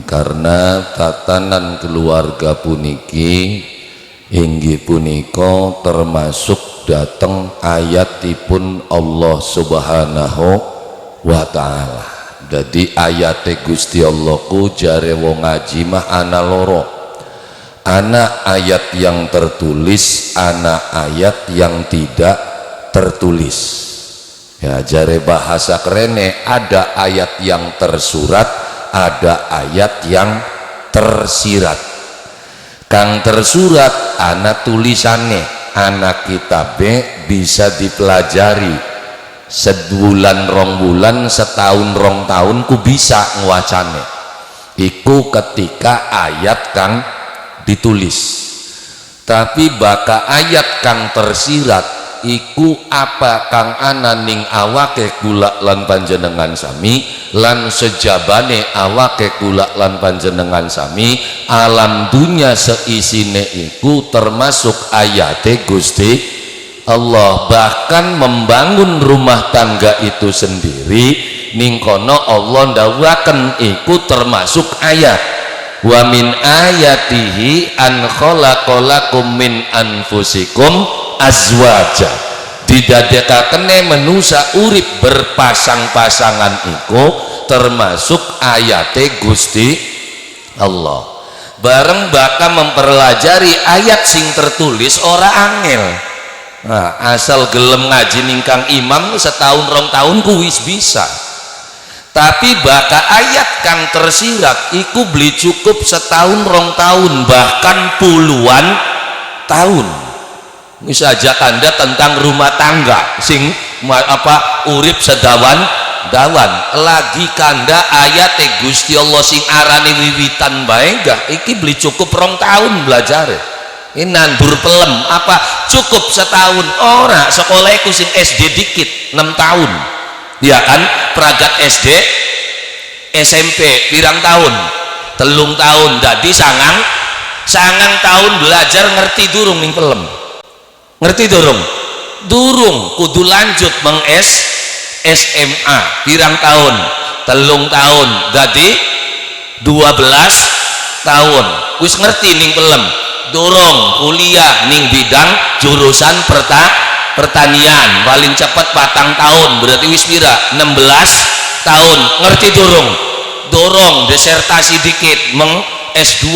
karena tatanan keluarga puniki inggih punika termasuk dateng ayatipun Allah Subhanahu wa ta'ala. Jadi ayate Gusti Allah ku jare wong ngaji mah ana loro, ana ayat yang tertulis, ana ayat yang tidak tertulis. Ya jare bahasa kerene ada ayat yang tersurat, ada ayat yang tersirat. Kang tersurat ana tulisannya, anak kitabe bisa dipelajari sebulan rong bulan, setahun rong tahun ku bisa nguacane. Iku ketika ayat kang ditulis. Tapi baka ayat kang tersirat iku apa kang ana ning awake kula lan panjenengan sami, lan sejabane awake kula lan panjenengan sami, alam dunya seisine iku termasuk ayate Gusti Allah. Bahkan membangun rumah tangga itu sendiri ning kono Allah ndawuhaken iku termasuk ayat. Wa min ayatihi an khalaqalakum min anfusikum azwaja, didadekakene manusia urip berpasang-pasangan iku termasuk ayate Gusti Allah. Bareng bakal mempelajari ayat sing tertulis ora angel. Nah, asal gelem ngaji ningkang imam setahun rong tahun ku wis bisa. Tapi baka ayat kang tersirat iku beli cukup setahun rong tahun, bahkan puluhan tahun. Misalnya kanda tentang rumah tangga sing urip sedawan dawan lagi kanda ayat Gusti Allah sing arane wiwitan bae gak iki beli cukup rong tahun belajar. Ini nandur pelem apa cukup setahun ora, sekolah iku sing SD dikit 6 tahun ya kan, peragat SD SMP pirang tahun 3 tahun, jadi sangang tahun belajar ngerti durung ning pelem, ngerti durung kudu lanjut meng SMA pirang tahun 3 tahun, jadi 12 tahun wis ngerti ning pelem, durung kuliah ning bidang jurusan pertanian paling cepat 4 tahun, berarti wis pira 16 tahun ngerti durung disertasi dikit meng S2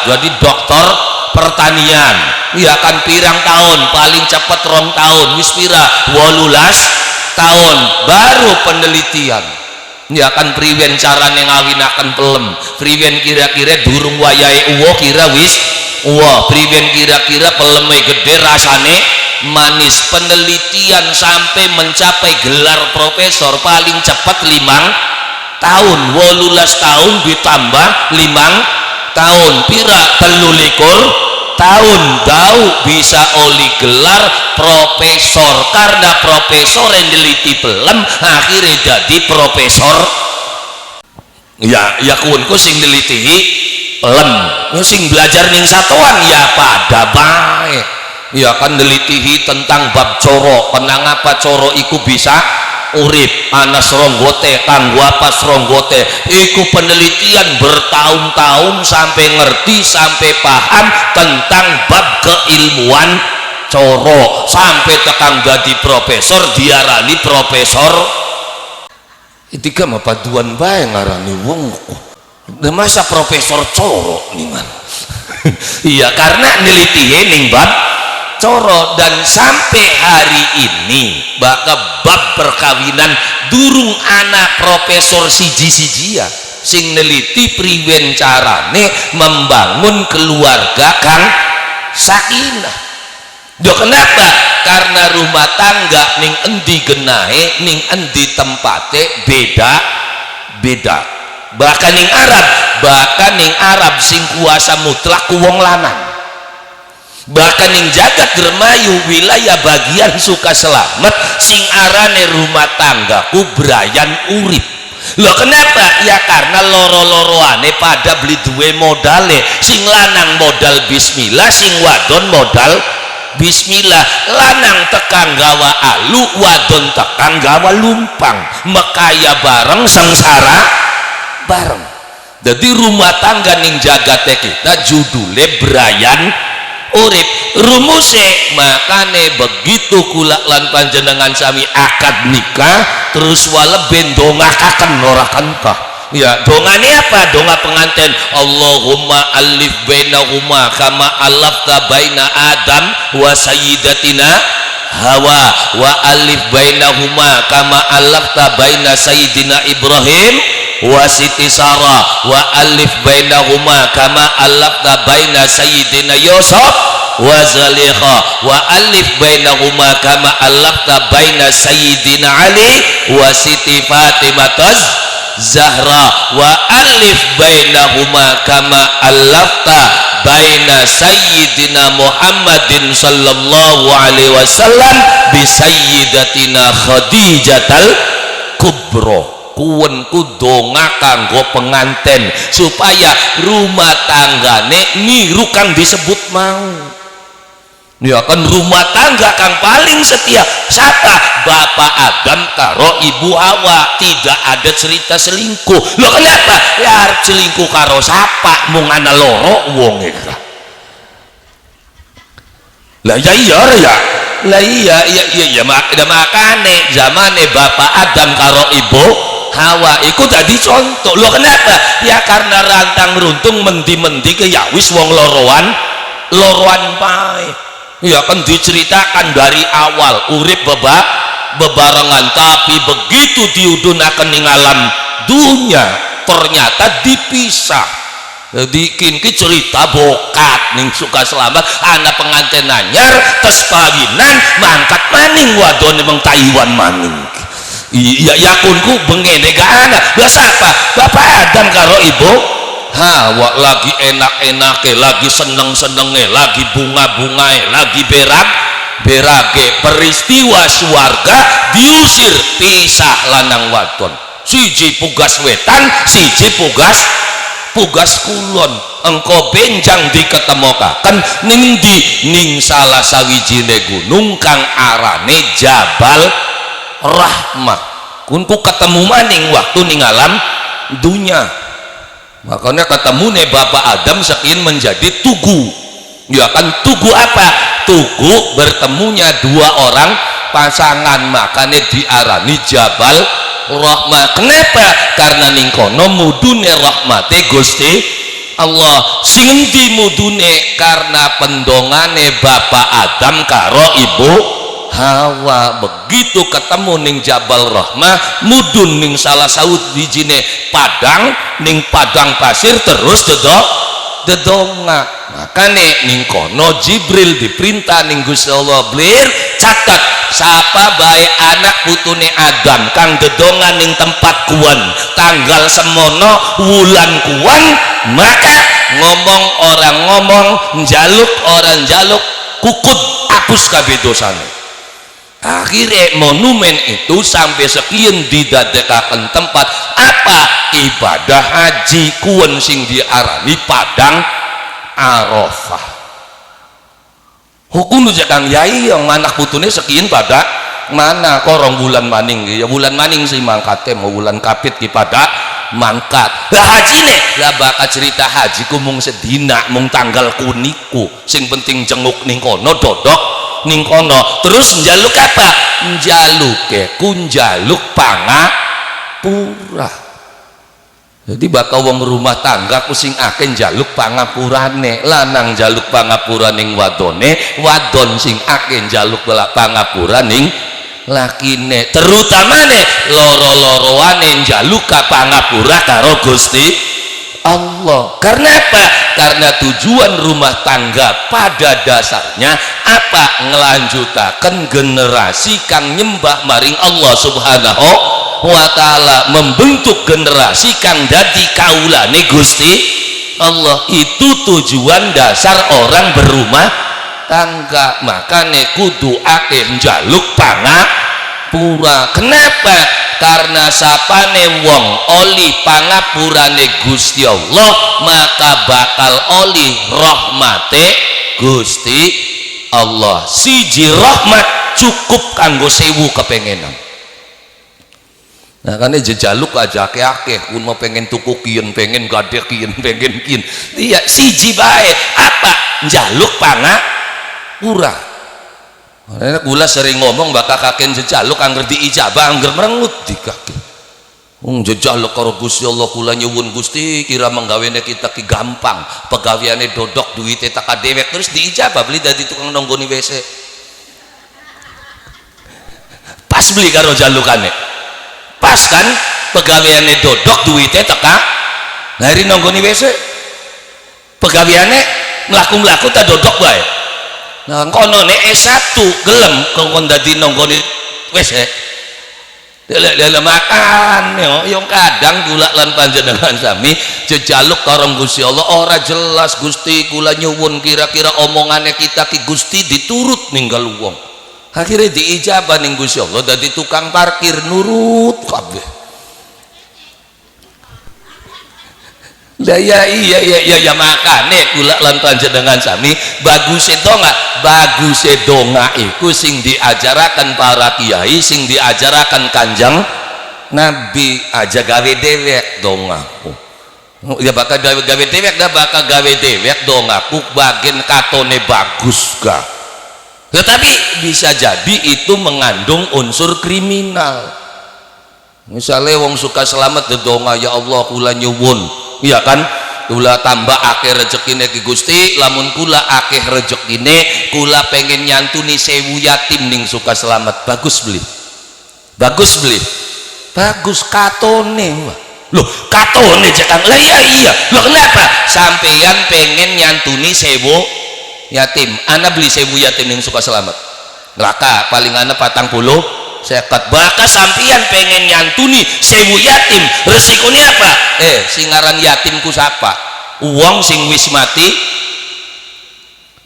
jadi doktor pertanian ya kan, pirang tahun paling cepat rong tahun wis pira 18 tahun baru penelitian ya kan, priwen carane ngawinaken pelem, priwen kira-kira durung wayahe uwo kira wis wah, priwen kira-kira peleme gede rasane manis, penelitian sampai mencapai gelar profesor paling cepat 5 tahun, 18 tahun ditambah 5 tahun pira 23 tahun tahu bisa oli gelar profesor, karena profesor yang neliti pelem akhirnya jadi profesor ya kunku sing neliti pelem sing belajar ning satuan ya pada baik ya kan, neliti tentang bab coro, penang apa coro iku bisa urip ana sronggote kanggo apa sronggote iku penelitian bertahun-tahun sampai ngerti sampai paham tentang bab keilmuan coro sampai tekan jadi profesor diarani profesor itu mah paduan bae ngarani wong masa profesor coro nih man iya karena neliti ning bab coro, dan sampai hari ini baka bab perkawinan durung anak profesor siji-sijia sing neliti priwen carane membangun keluarga kang sakinah. Do kenapa? Karena rumah tangga ning endi genahe ning endi tempate beda bahkan ning Arab sing kuasa mutlak ku wong lanang, bahkan yang jagat dermayu wilayah bagian suka selamat sing arane rumah tanggaku berayan urip. Loh kenapa? Ya karena loro-loroane pada beli duwe modale, sing lanang modal bismillah, sing wadon modal bismillah, lanang tekang gawa alu, wadon tekang gawa lumpang, mekaya bareng sengsara bareng. Jadi rumah tangga ning jagate kita judulnya Brayan urip rumuse, makane begitu kula lan panjenengan sami akad nikah terus waleben dongakaken ora kentah ya. Dongane apa? Donga pengantin, Allahumma alif bainahuma kama alafta baina Adam wa sayyidatina Hawa wa alif bainahuma kama alafta baina sayyidina Ibrahim wa siti Sarah wa alif bainahuma kama alafta baina sayyidina Yusuf wa Zalikha wa alif bainahuma kama alafta baina sayyidina Ali wa siti Fatimah Zahra wa alif bainahuma kama alafta baina sayyidina Muhammadin sallallahu alaihi wasallam bi sayyidatina Khadijatal Kubra. Kuwenku donga kanggo penganten supaya rumah tanggane niru kang disebut mau ya kan. Rumah tangga kang paling setia siapa? Bapak Adam karo Ibu Hawa, tidak ada cerita selingkuh. Loh kenapa? Ya selingkuh karo siapa? Mung ana loro wong iki. Lah ya iya ya. Lah iya makane zamane Bapak Adam karo Ibu Hawa iku tadi contoh. Loh kenapa? Ya karena rantang runtung mendi-mendi ke ya wis wong loroan pae. Ya kan diceritakan dari awal urip bebarengan, tapi begitu diudunaken ning alam dunya ternyata dipisah. Jadi kini cerita bokat ning suka selamat anak pengantin anyar tes pawinan mangkat maning wadone meng Taiwan maning. Iya yakunku bengene gak ana. Lah siapa? Bapak Adam karo Ibu Hawa lagi enak-enake, lagi seneng-senenge, lagi bunga-bungae, lagi berage. Peristiwa swarga diusir, pisah lanang wadon. Siji pugas wetan, siji pugas kulon. Engko benjang diketemokaken ning ndi? Ning salah sawijine gunung kang arane Jabal Rahmah. Kunku ketemu maning waktu ning alam dunya. Makanya ketemu nih Bapak Adam sekian menjadi tugu. Ya kan tugu apa? Tugu bertemunya dua orang pasangan, makanya diarani Jabal Rahmah. Kenapa? Karena ning kono mudune rahmate Gusti Allah. Sing endi mudune? Karena pendongane Bapak Adam karo Ibu Hawa. Begitu ketemu ning Jabal Rahmah mudun ning salah saut wijine padang, ning padang pasir terus dedonga. Makane ning kono Jibril diperintah ning Gusti Allah, blir catat sapa bae anak putune Adam kang dedonga ning tempat kuwan tanggal semono wulan kuwan, maka ngomong orang ngomong, njaluk orang njaluk, kukut apus kabeh dosane. Akhirnya monumen itu sampai sekian didadekaken tempat apa? Ibadah haji kuwen sing diarani padang Arafah. Hukum kang yai yang anak putune sekian pada mana korong bulan maning ya bulan maning sih mangkate mau bulan kapit ki pada mangkat. Lah haji nih lah bakal cerita haji ku mung sedina mung tanggal kuniku sing penting jenguk ning kono dodok ning kono terus njaluk apa? Njaluke ku njaluk pangapura. Jadi bakal wong rumah tangga ku sing akeh njaluk pangapurane, lanang njaluk pangapura ning wadone, wadon sing akeh njaluk pangapura ning lakine, terutamane loro-loroane njaluk ka pangapura karo Gusti Allah. Karena apa? Karena tujuan rumah tangga pada dasarnya apa? Ngelanjutaken generasi kang nyembah maring Allah Subhanahu wa ta'ala, membentuk generasi kang dadi kaulane Gusti Allah. Itu tujuan dasar orang berumah tangga. Makane kudu akeh njaluk pangapura. Kenapa? Karena sapane wong oli pangapurane Gusti Allah, maka bakal oli rahmate Gusti Allah. Siji rahmat cukup kanggo 1000 kepengenan. Nah kan jejaluk aja akeh-akeh kun mau pengen tuku kian, pengen gade kian, pengen kian. Iya siji bae apa njaluk pangapura. Karena kula sering ngomong bakal kaken jejaluk angger diijabah angger merengut di kaki. Jejaluk karo Gusti Allah kula nyuwun Gusti kira menggawene kita ki gampang, pegaweane dodok duwite tak dewek terus diijabah beli dadi tukang nonggoni WC. Pas beli karo jalukane. Pas kan pegaweane dodok duwite teka ngari nonggoni WC. Pegaweane mlaku-mlaku ta dodok bae. Nah kono ne S1 gelem kongkon dadi nonggoni WC. Dalam makan yo kadang kula lan panjenengan sami jejaluk karo Gusti Allah ora jelas Gusti kula nyuwun kira-kira omongane kita ki Gusti diturut ninggal wong akhirnya diijabah ning Gusti Allah dadi tukang parkir nurut kabeh. Lah iya makane kula lan panjenengan sami baguse donga iku sing diajarakan para kiai sing diajarakan Kanjeng Nabi aja gawe dewek dongaku ya bakal gawe dewek dah bakal gawe dewek dongaku bagian katone bagus ga tetapi bisa jadi itu mengandung unsur kriminal. Misalnya wong suka selamat dedonga ya Allah kula nyuwun iya kan kula tambah akeh rezekine ki Gusti lamun kula akeh rezekine kula pengen nyantuni 1000 yatim ning suka selamat bagus katone loh katone cekang lah iya loh kenapa sampeyan pengen nyantuni 1000 yatim ana beli 1000 yatim ning suka selamat laka paling ana 40 sekat bakal sampian pengen nyantuni 1000 yatim resikonya apa singaran yatimku siapa uang sing wis mati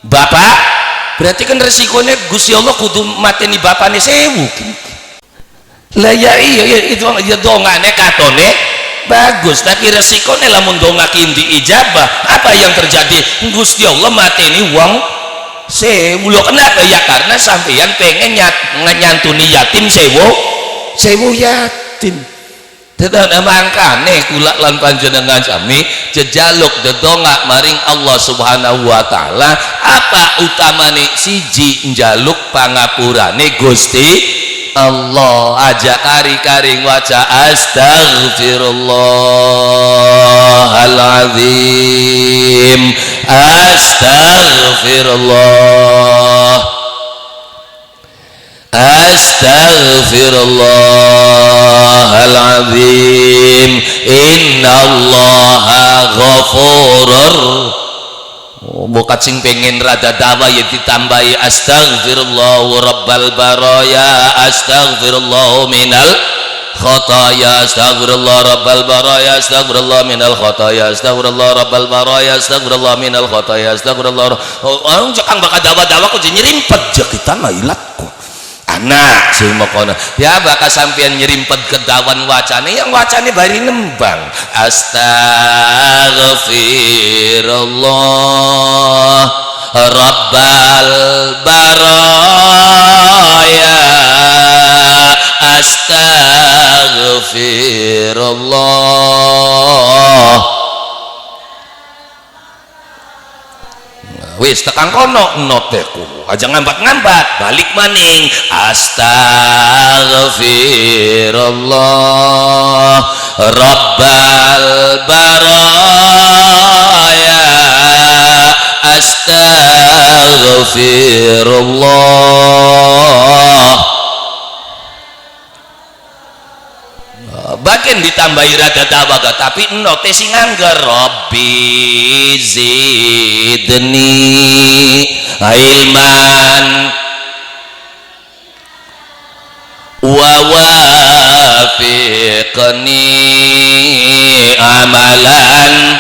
bapak berarti kan resikonya Gusti Allah kudu mateni bapane 1000 lah ya iya itu ya dongane katone bagus tapi resikonya lamun dongakin diijabah apa yang terjadi Gusti Allah mateni uang sewu kenapa ya karena sampeyan pengen nyantuni yatim 1000 yatim tenan mangkane kula lan panjenengan sami jejaluk dedonga maring Allah Subhanahu wa taala apa utamane siji njaluk pangapurane Gusti Allah aja kari-karing waca astaghfirullahaladzim astaghfirullahaladzim innallaha ghafurur bukat sing pengen rada dawa ya ditambahi astaghfirullah rabbal baraya astaghfirullah minal khotaya astaghfirullah rabbal baraya astaghfirullah minal khotaya astaghfirullah rabbal baraya astaghfirullah minal khotaya astaghfirullah orang cekang bakal dawa-dawa kok nyerimpet je kita mailat kok anak sumokono ya bakal sampean nyerimpet kedawan wacane yang wacane bari nembang astaghfirullah rabbal baraya astaghfirullah wis tekan kono noteku aja ngambat-ngambat balik maning astaghfirullah rabbal baraya astaghfirullah bagian ditambahi rada dawaga tapi note sing angger Rabbi zidni ilman wa wafiqni amalan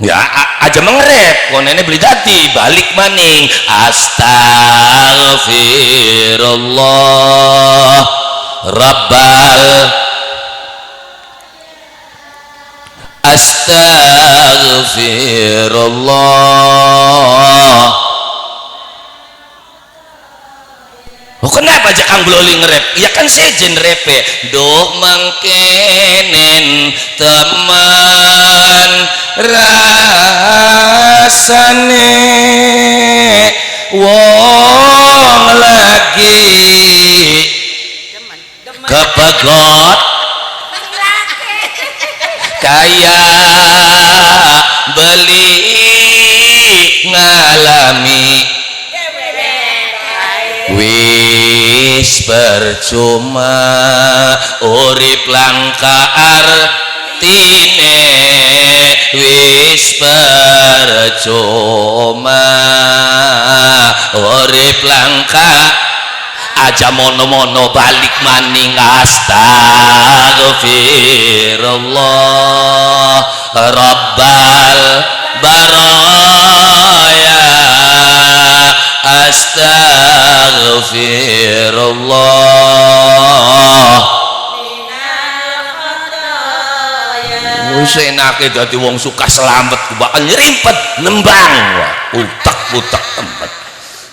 ya aja mengrep konene beli dati balik maning astaghfirullah rabbal astaghfirullah kenapa aja Kang Bloli ngerep? Ya kan sejen repe. Duh mengkenen teman rasane wong lagi kepegot kaya beli ngalami wis percuma urip langka artine wis percuma urip langka aja mono-mono balik maning astagfirullah rabbal baraya astagfirullah senake dadi wong suka selamat bakal nyerimpet nembang utak-utak tempat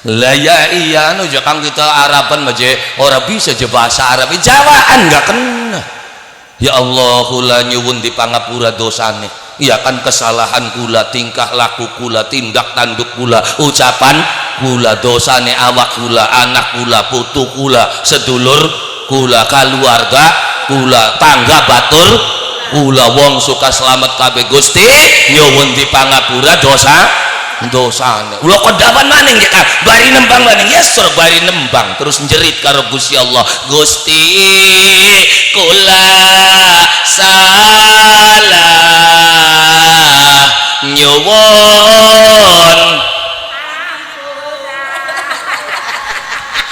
lah ya iya anu jangan kita Araban aja orang bisa aja bahasa Arab Jawaan nggak kena ya Allah kula nyuwun di pangapura dosane iya kan kesalahan kula tingkah laku kula tindak tanduk kula ucapan kula dosane awak kula anak kula putu kula sedulur kula keluarga kula tangga batur kula wong suka selamat kabeh Gusti nyuwun di pangapura dosane ulah kodapan maning ya kan bari nembang maning ya sur bari nembang terus njerit karo Gusti Allah Gusti kula salah nyuwun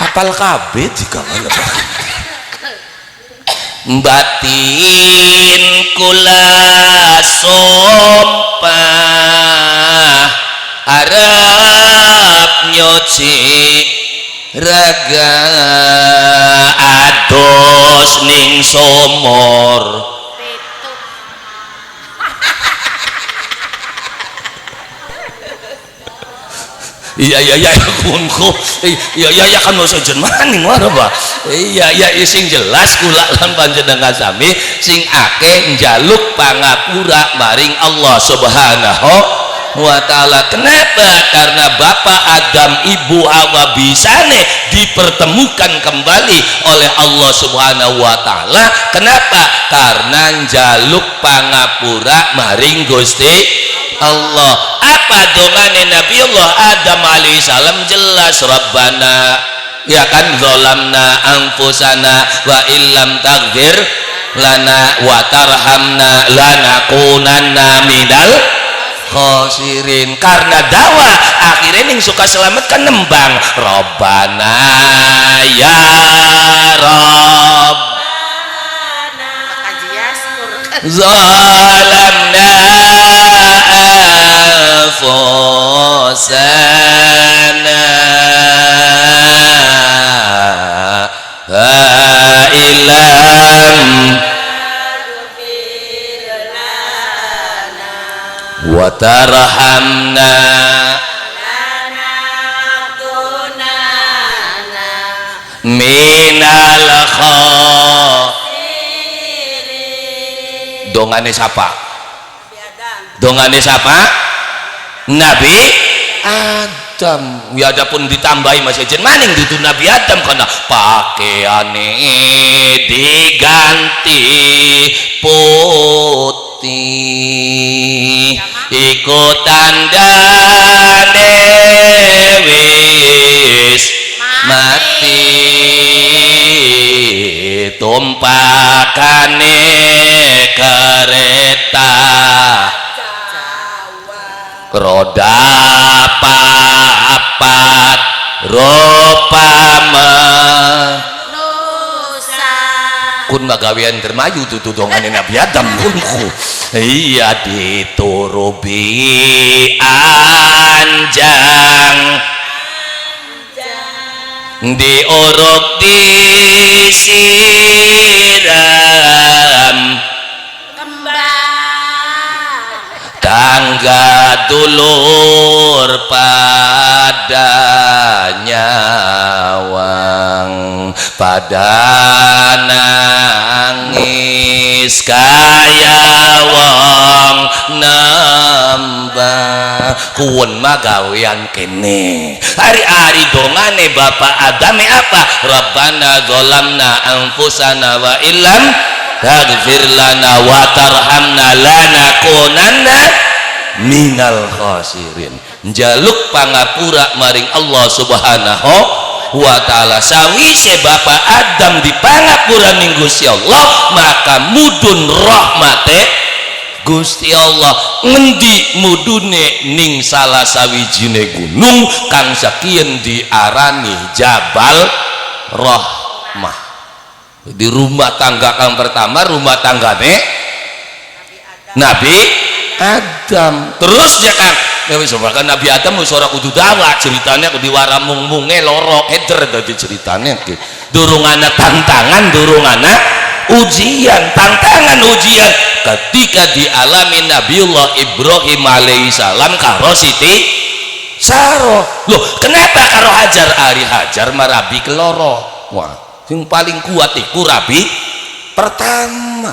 apal kabeh jika batin kula sumpah arep nyuci raga ados ning sumur iya kunku iya kan mau sejen maning wara Pak iya sing jelas kula lan panjenengan sami sing akeh njaluk pangapura maring Allah Subhanahu wa ta'ala. Kenapa? Karena Bapak Adam Ibu Hawa bisane dipertemukan kembali oleh Allah Subhanahu wa ta'ala. Kenapa? Karena njaluk pangapura maring Gusti Allah. Apa dongane Nabi Allah Adam alaihissalam? Jelas Rabbana ya kan zalamna anfusana wa illam taghfir lana wa tarhamna lanakunanna minal khosirin. Karena dawa akhirnya ning suka selamat kan nembang Rabbana ya Rabb zalamna anfusana wa illam wa tarhamna minal khosirin. Dongane siapa? Dongane siapa? Nabi Adam. Ya adapun ditambahi masih jen maning itu Nabi Adam karena pakaiane diganti putih iku tandane wis mati tumpakane kereta roda papat rupa manusia kun magawian termaju tuh dongane Nabi Adam kunku iya diturubi anjang diuruk disiram tangga dulur pada nyawang pada nangis kaya wong nambah kuwen magawean kene hari-hari dongane Bapak Adam apa Rabbana dzalamna anfusana wa illam taghfir lana wa tarhamna lanakunanna minal khasirin njaluk pangapura maring Allah Subhanahu wa ta'ala sawise Bapak Adam dipangapura ning Gusti Allah maka mudun rahmate Gusti Allah ngendi mudune ning salah sawijine gunung kang sakien diarani Jabal Rahmah. Di rumah tangga kang pertama rumah tanggane Nabi Adam terus ya kan kan Nabi Adam wis ora kudu dawa ceritanya kudu waramung-munge loro eder dadi ceritanya durung ana tantangan durung ana ujian tantangan ujian ketika dialami Nabiullah Ibrahim alaihissalam karo Siti Saroh loh kenapa karo Hajar ari Hajar marabi keloro wah yang paling kuat iku rabi pertama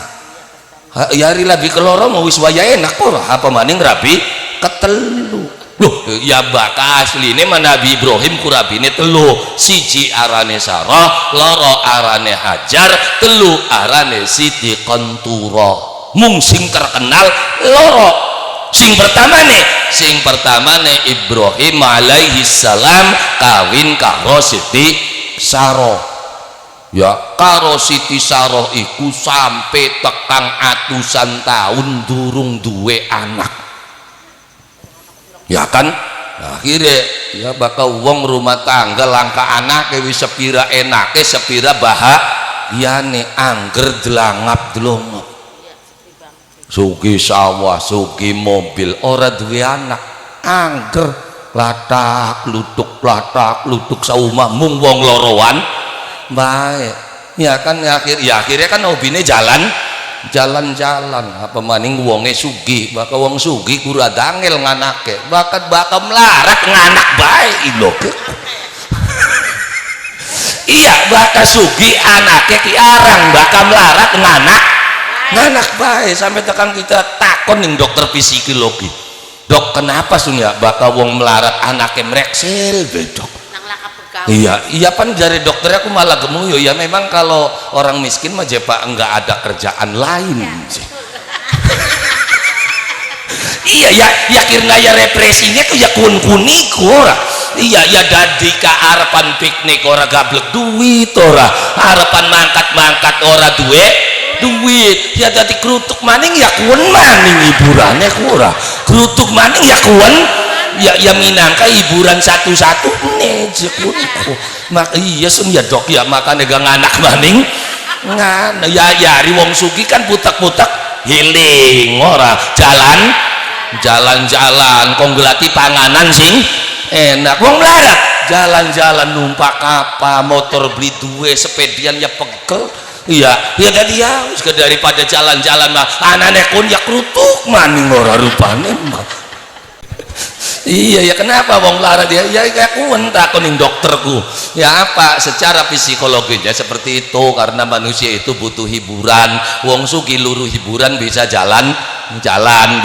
yari rabi keloro mau wis waya enak ora apa maning rabi ketelu loh ya baka asline Nabi Ibrahim kurabine telu siji arane Sarah loro arane Hajar telu arane Siti Qantura mung sing terkenal loro sing pertamane Ibrahim alaihi salam kawin karo Siti Saroh ya karo Siti Saroh iku sampai tekang atusan tahun durung duwe anak ya kan akhirnya ya bakal wong rumah tangga langka anake wis sepira enake sepira bahagiane angger delangap delongop sugi sawah sugi mobil ora duwe anak angger latak lutuk saumah mung wong lorowan baik ya kan akhirnya kan hobine jalan-jalan apa maning wonge sugih bakal wong sugih kura dangel nganake bakal melarat nganak baik lho iya bakal sugih anake ki arang bakal melarat nganak baik sampai tekan kita takon ning dokter psikologi dok kenapa sunya bakal wong melarat anake mreksel bedok iya pan dari dokter aku malah gemuyo ya memang kalau orang miskin mah jepa enggak ada kerjaan lain sih iya ya kirna ya represinya tuh ya kun-kuni ora iya ya dadi ka harapan piknik ora gablek duit ora harapan mangkat ora duit ya dadi kerutuk maning ya kun maning hiburannya ora kerutuk maning ya kun ya minangka hiburan satu-satu mak iya sun ya dok ya makanya gak nganak maning ngan ya ari wong sugih kan putek-putek healing ora jalan-jalan konggelati panganan sing enak wong melarat jalan-jalan numpak apa motor beli duwe sepedian ya pegel iya tadi ya daripada jalan-jalan mah anane kun ya kerutuk maning ora rupane mah iya ya kenapa wong lara dia ya aku takon ning dokterku ya apa secara psikologinya seperti itu karena manusia itu butuh hiburan wong sugih luruh hiburan bisa jalan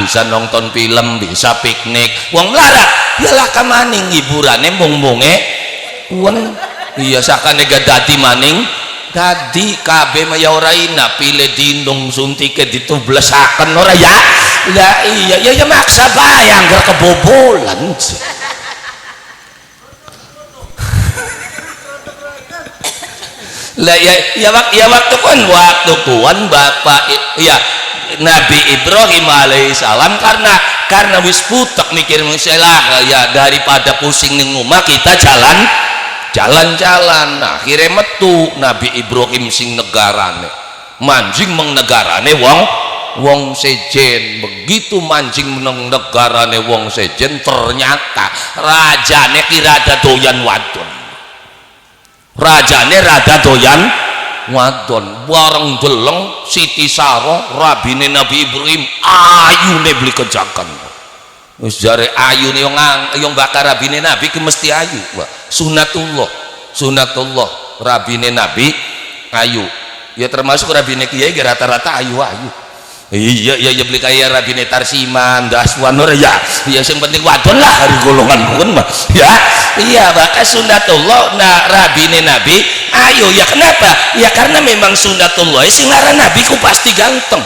bisa nonton film bisa piknik wong lara ya lah kamaning hiburane mung-munge wong iya sakane gak dadi maning dadi kabeh maya ora ina pile dindong suntike ditublesaken ora ya lah iya ya maksa bae anggar kebobolan lah ya waktu kuan bapak ya Nabi Ibrahim alaihissalam karena wis putek mikir misalnya ya daripada pusing ning omah kita jalan-jalan akhirnya metu Nabi Ibrahim sing negarane manjing mengnegarane wong sejen begitu mancing meneng negarane wong sejen ternyata rajane kira ada doyan wadon bareng deleng Siti Saroh rabine Nabi Ibrahim ayune beli kejakan wis jare ayune yang bakar rabine Nabi ki mesti ayu sunatullah rabine nabi ayu ya, termasuk rabine kiai rata-rata ayu-ayu. Iya beli kaya rabine Tarsiman Daswan ya yang penting wadon lah hari golongan pun mah ya. Iya maka sunnatullah nah rabine nabi ayo ya, kenapa ya, karena memang sunnatullah sing ngaran nabi ku pasti ganteng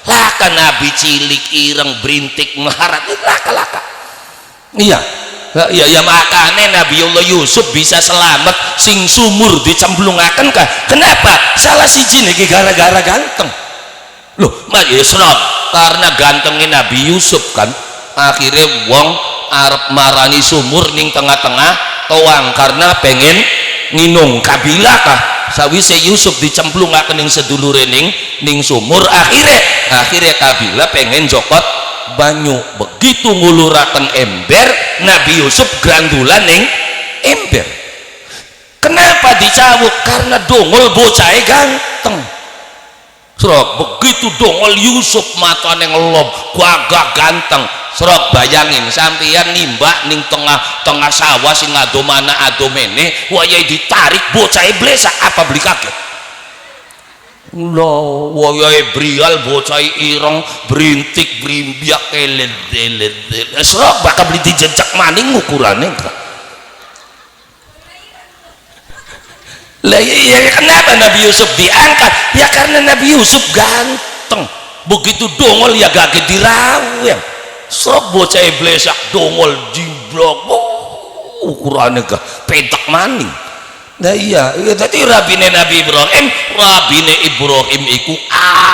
lah, kan nabi cilik ireng berintik maharat laka iya ya makanya Nabiullah Yusuf bisa selamat sing sumur dicemplungaken kah, kenapa salah siji niki gara-gara ganteng loh mak Islam karena gantengnya Nabi Yusuf kan akhirnya wong arep marani sumur ning tengah-tengah toang karena pengen nginung kabilah kah sawise Yusuf dicemplungaken ning sedulure ning sumur akhirnya kabilah pengen jokot banyu begitu nguluraken ember Nabi Yusuf grandulan ning ember. Kenapa dicawuk? Karena dongol bocah ganteng. Serok begitu dongol Yusuf matane ngelob gagah ganteng. Serok bayangin sampeyan nimbak ning tengah sawah sing ado mana ado mene wayahe ditarik bocah blesak apa beli kaget. Lho wayahe brial bocah ireng berintik brimbiak elet serok bakal beli dijejak maning ukurane. Lah ya kenapa Nabi Yusuf diangkat ya, karena Nabi Yusuf ganteng begitu dongol ya gak dirawem sok bocah blesak dongol jiblok ukurane gak pedak maning. Nah iya tadi rabine Nabi Ibrahim iku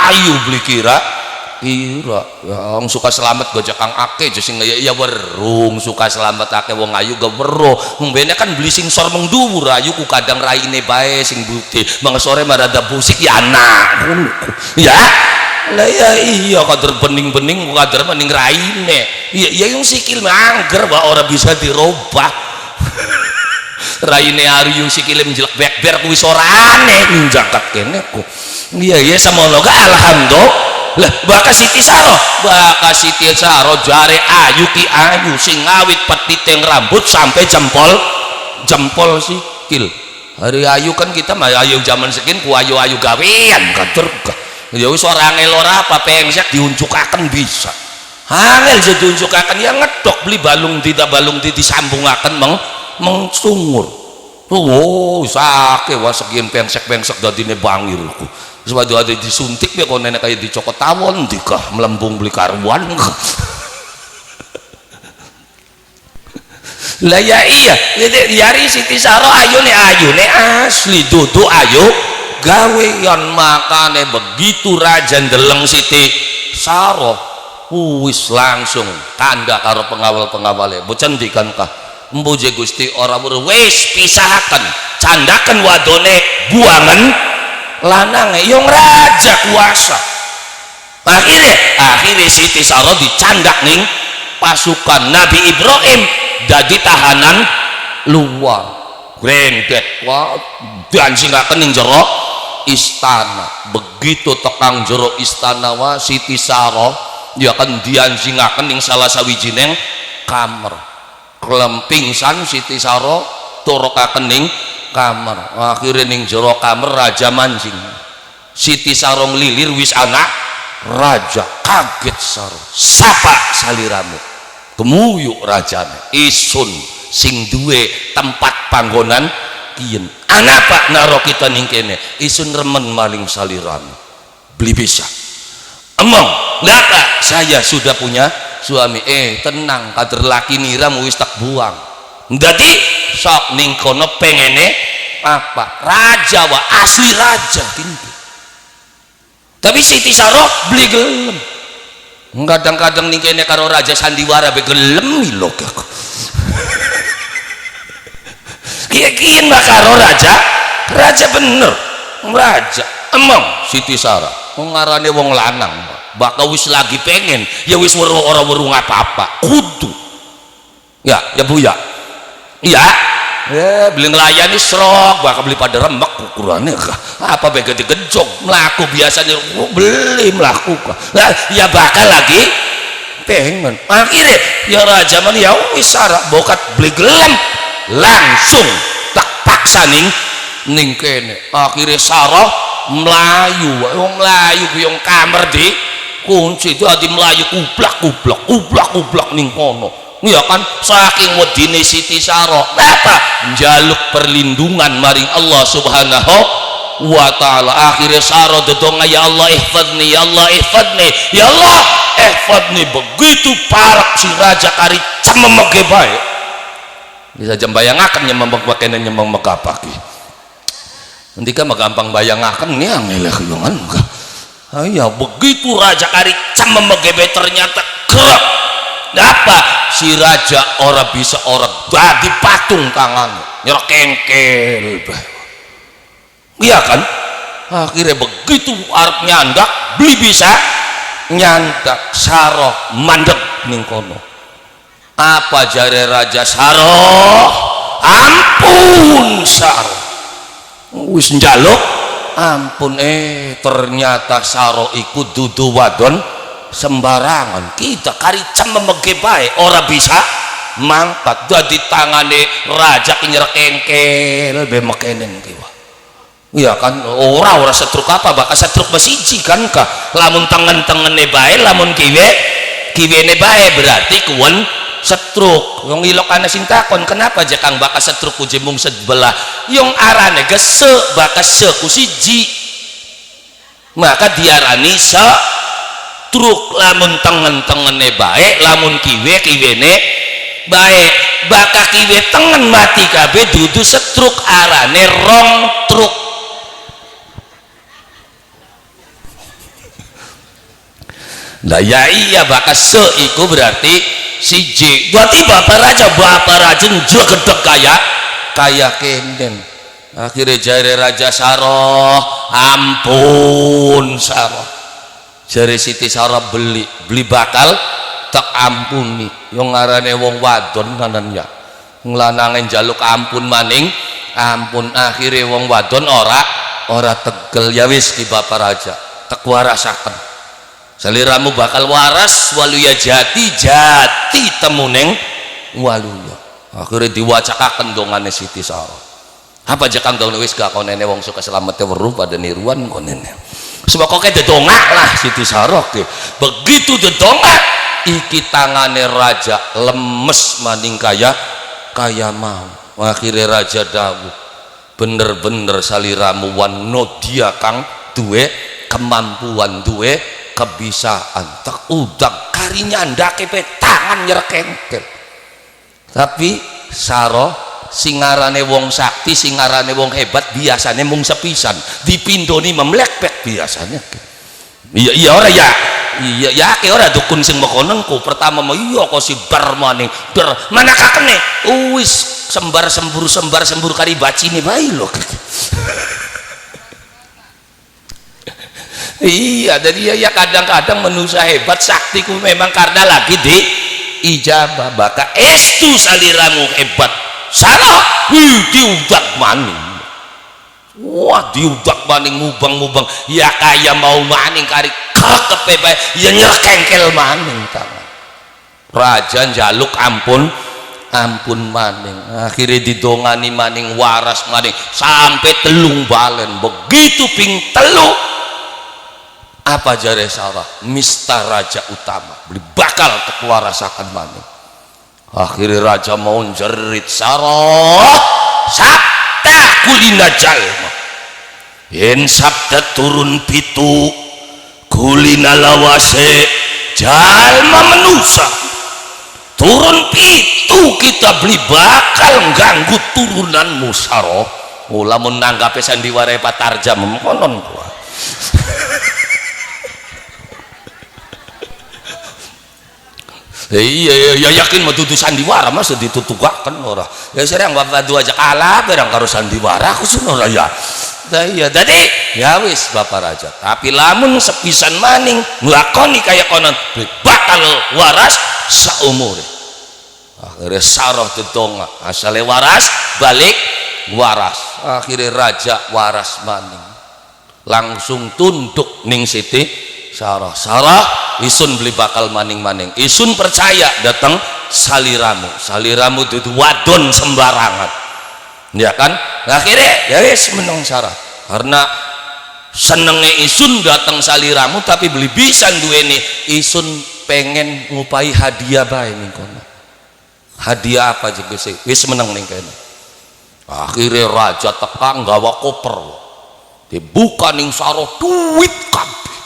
ayu beli kira yang suka selamat gojek kang ake sing ya werung suka selamat ake wong ayu gak weruh mbene kan beli sing sor mengduwur ayu ku kadang raine bae sing bukti sore marada busik ya anak ya lah ya iya kader bening-bening kader bening raine iya yang sikil mangger wa ora bisa dirubah raine ari yung sikile menjelek bekber kuwi sorane njangkat kene ku iya samono ga alhamdulillah. Lah baka Siti Saro jare ayu ki ayu sing ngawit petiting rambut sampai jempol sikil. Hari ayu kan kita mah ayu zaman sekin ku ayu gawean kader ya wis ora angel ora apa pengsek diuncukaken bisa angel jadi diuncukaken ya ngedok beli balung disambungaken mengsungur sakit wah sekian pengsek dadine bangirku sebab ada disuntik ya kalau nenek kayak dicokot tawon dikah melembung beli karuan lah ya iya yari Siti Saro ayune asli dudu ayu gawean makane begitu raja ndeleng Siti Saro wis langsung tanda karo pengawal-pengawale bocendikan kah mbuje Gusti ora wis pisahaken candaken wadone buangan lanange yang raja kuasa. Akhirnya Siti Saro dicandak ning pasukan Nabi Ibrahim dadi tahanan luar grendet wah dianjingaken ning jero istana. Begitu tekang jero istana wah Siti Saro dia kan dianjingaken ning salah sawijining kamar kelempingsan Siti Saro turukaken ning kamar akhirnya ning jero kamar raja mancing Siti Saro lilir wis anak raja kaget Saro sapa saliramu kemuyuk rajane isun sing duwe tempat panggonan kiyen anak pak naro kita ning kene isun remen maling saliramu beli bisa emong ngapa saya sudah punya suami tenang kader laki niram wis tak buang ndadi sok ning kono pengene apa raja wa asli raja tinggi tapi Siti Saro beli gelem kadang-kadang ning kene karo raja sandiwara be gelem lho kiyen mah karo raja bener raja emang Siti Saro ngarane wong lanang bakal wis lagi pengen ya wis weruh ora weruh apa-apa kudu ya Bu ya iya beli ngelayani serok bakal beli pada remek ukurannya apa bega digejok melaku biasanya beli melaku nah ya bakal lagi pengen akhirnya ya raja man ya wis Sara bokat beli gelem langsung tak paksa ning kene. Akhire Sarah melayu, wong melayu yang kamar di kunci dadi melayu kublak ning kono. Ya kan saking wedine Siti Sarah apa njaluk perlindungan maring Allah Subhanahu wa taala. Akhirnya Sarah dedonga, ya Allah ihfadni, ya Allah ihfadni, ya Allah ihfadni. Begitu parak si raja kari cememege bae. Bisa jam bayangaken nyememeg pakene nyememeg apa ki. Ndika mah gampang bayangaken nih angeleh yongan. Ya begitu raja kari cememege bae ternyata gerak. Apa si raja ora bisa ora dadi patung tangan nyerok kengkel bae. Iya kan, akhirnya begitu arep nyandak beli bisa nyandak Sarah mandek ning kono. Apa jare raja Sarah? Ampun Sarah, wis njaluk ampun. Ternyata Sarah ikut dudu wadon sembarangan. Kita kari cememege bae ora bisa mangkat dadi tangane raja nyerek kengkel be mekenen ki. Iya kan, ora setruk apa bakal setruk besiji kan kah lamun tangan-tangane bae lamun kiwene bae berarti kuwen setruk. Wong ilokane sing takon kenapa aja kang bakal setruk ku jemung sebelah yang arane gese bakal seku siji maka diarani setruk. Lamun tangan-tangane bae lamun kiwene bae bakal kiwe tengen mati kabeh dudu setruk arane rong truk. Lah ya iya bakal seiku berarti siji. Berarti bapak raja njegedeg kaya kenden. Akhirnya jare raja Sarah, ampun Sarah. Jare Siti Sarah beli bakal tak ampuni. Yang ngarane wong wadon kanan ya. Nglanange njaluk ampun maning, ampun. Akhirnya wong wadon ora tegel. Ya wis ki bapak raja, tak warasaken. Saliramu bakal waras waluya jati temuneng waluya. Akhirnya diwacakaken dongane Siti Sarah. Apa aja kang dong wis gak konene wong suka selamete weruh pada niruan konene. Sebab kok dedongak lah Siti Sarah ke. Begitu dedongak iki tangane raja lemes maning kaya mau. Akhirnya raja dawuh, bener-bener saliramu wano dia kang duwe kemampuan duwe kebisaan tak udang kari nyandake pe tangan nyerkengkel. Tapi Sarah singarane wong sakti singarane wong hebat biasanya mung sepisan dipindoni memlekpek biasanya. Iya ora ya iya ke ora dukun sing mekonengku pertama mah iya kok si bar maning bar mana kakene wis sembar sembur kari bacine bae lho. Iya, jadi ya kadang-kadang manusia hebat saktiku memang karena lagi di ijabah. Baka estu saliramu hebat Sarah diudak maning. Wah diudak maning mubang ya kaya mau maning kari kepepe ya nyerkengkel maning tangan. Raja njaluk ampun maning. Akhirnya didongani maning waras maning sampai telung balen. Begitu ping telu apa jare Sarah mista raja utama beli bakal kewarasakan maning. Akhirnya raja mau jerit Sarah sabda kulina jalma yen sabda turun pitu kulina lawase jalma manusia turun pitu kita beli bakal ganggu turunanmu Sarah. Lamun nanggape sandiwara patarjam konon gua. Iya yakin mau tutu sandiwara masa ditutugakan ora ya serang bapak dua aja kalah barang karo sandiwara aku sunora ya iya tadi ya wis bapak raja tapi lamun sepisan maning nglakoni kaya konon bakal waras saumur. Akhirnya Sarah dedonga asale waras balik waras. Akhirnya raja waras maning langsung tunduk ning Siti Sarah isun beli bakal maning isun percaya datang saliramu dudu wadon sembarangan. ya kan. Akhirnya ya wis meneng Sarah karena senenge isun datang saliramu tapi beli bisa duweni isun pengen ngupai hadiah bae ning kono. Hadiah apa juga sih wis meneng ning kene. Akhirnya raja teka nggawa koper dibuka ning Saro duit kabeh.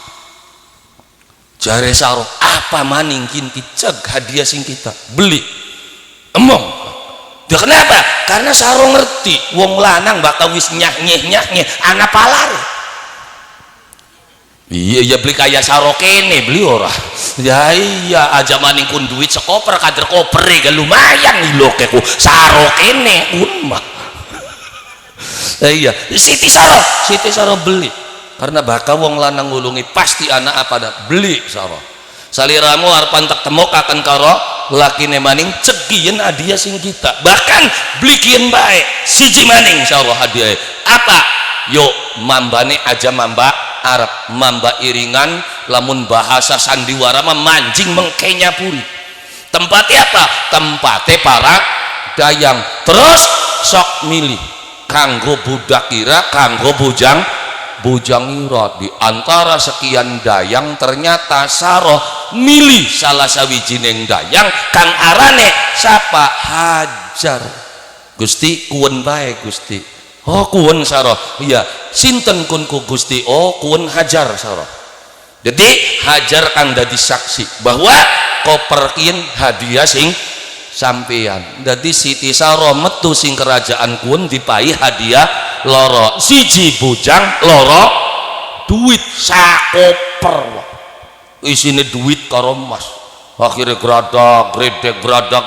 Jare Saro apa maning kinti ceg hadiah sing kita beli emong. Ya kenapa? Karena Saro ngerti wong lanang bakal wis nyah-nyeh anak palar. Iya beli kaya Saro kene beli ora. Ya iya aja maning kun duit sekoper kader kopere gak lumayan lho keku Saro kene umah. Iya Siti Saro beli karena bakal wong lanang ngulungi pasti anak apa dah beli Saro saliramu arep antek temok akan karo lakine maning cegian hadiah sing kita bahkan belikin baik siji maning insyaallah hadiah apa yuk mambane aja mamba Arab mamba iringan lamun bahasa sandiwara mancing mengkenya puri tempatnya apa tempatnya para dayang terus sok milih kanggo budak kira kanggo bujang ira di antara sekian dayang ternyata Saro milih salah sawijining dayang kang arane sapa Hajar. Gusti kuwen bae Gusti. Oh kuwen Saro. Iya sinten kun ku Gusti? Oh kuwen Hajar Saro. Jadi Hajar kang dadi saksi bahwa koperkin hadiah sing sampeyan. Dadi Siti Saro metu sing kerajaan kuwen dipai hadiah loro siji bujang loro duit sakoper isine duit karo emas. Akhirnya gradak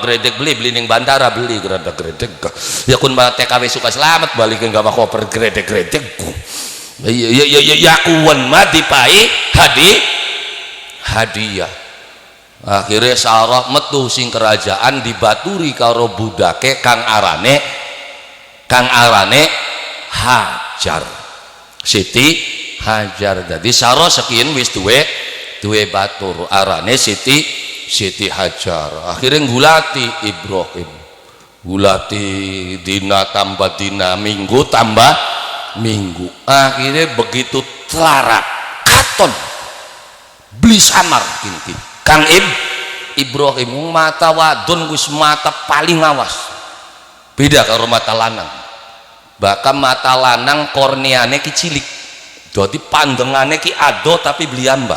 gredek beli ning bandara beli gradak gredek ya kun TKW suka selamat balikin gawa koper gredek ya kuwen mah dipai hadiah. Akhirnya Sarah metu sing kerajaan dibaturi karo budake kang arane Hajar Siti Hajar. Jadi Sarah sekian wis duwe batur arane Siti Hajar. Akhirnya ngulati Ibrahim gulati dina tambah dina minggu tambah minggu akhirnya begitu telarak katon beli samar kinti Kang Ibrahim mata wadon wis mata paling awas beda karo mata lanang bahkan mata lanang korneane ki cilik jadi pandengane ki ado tapi beli amba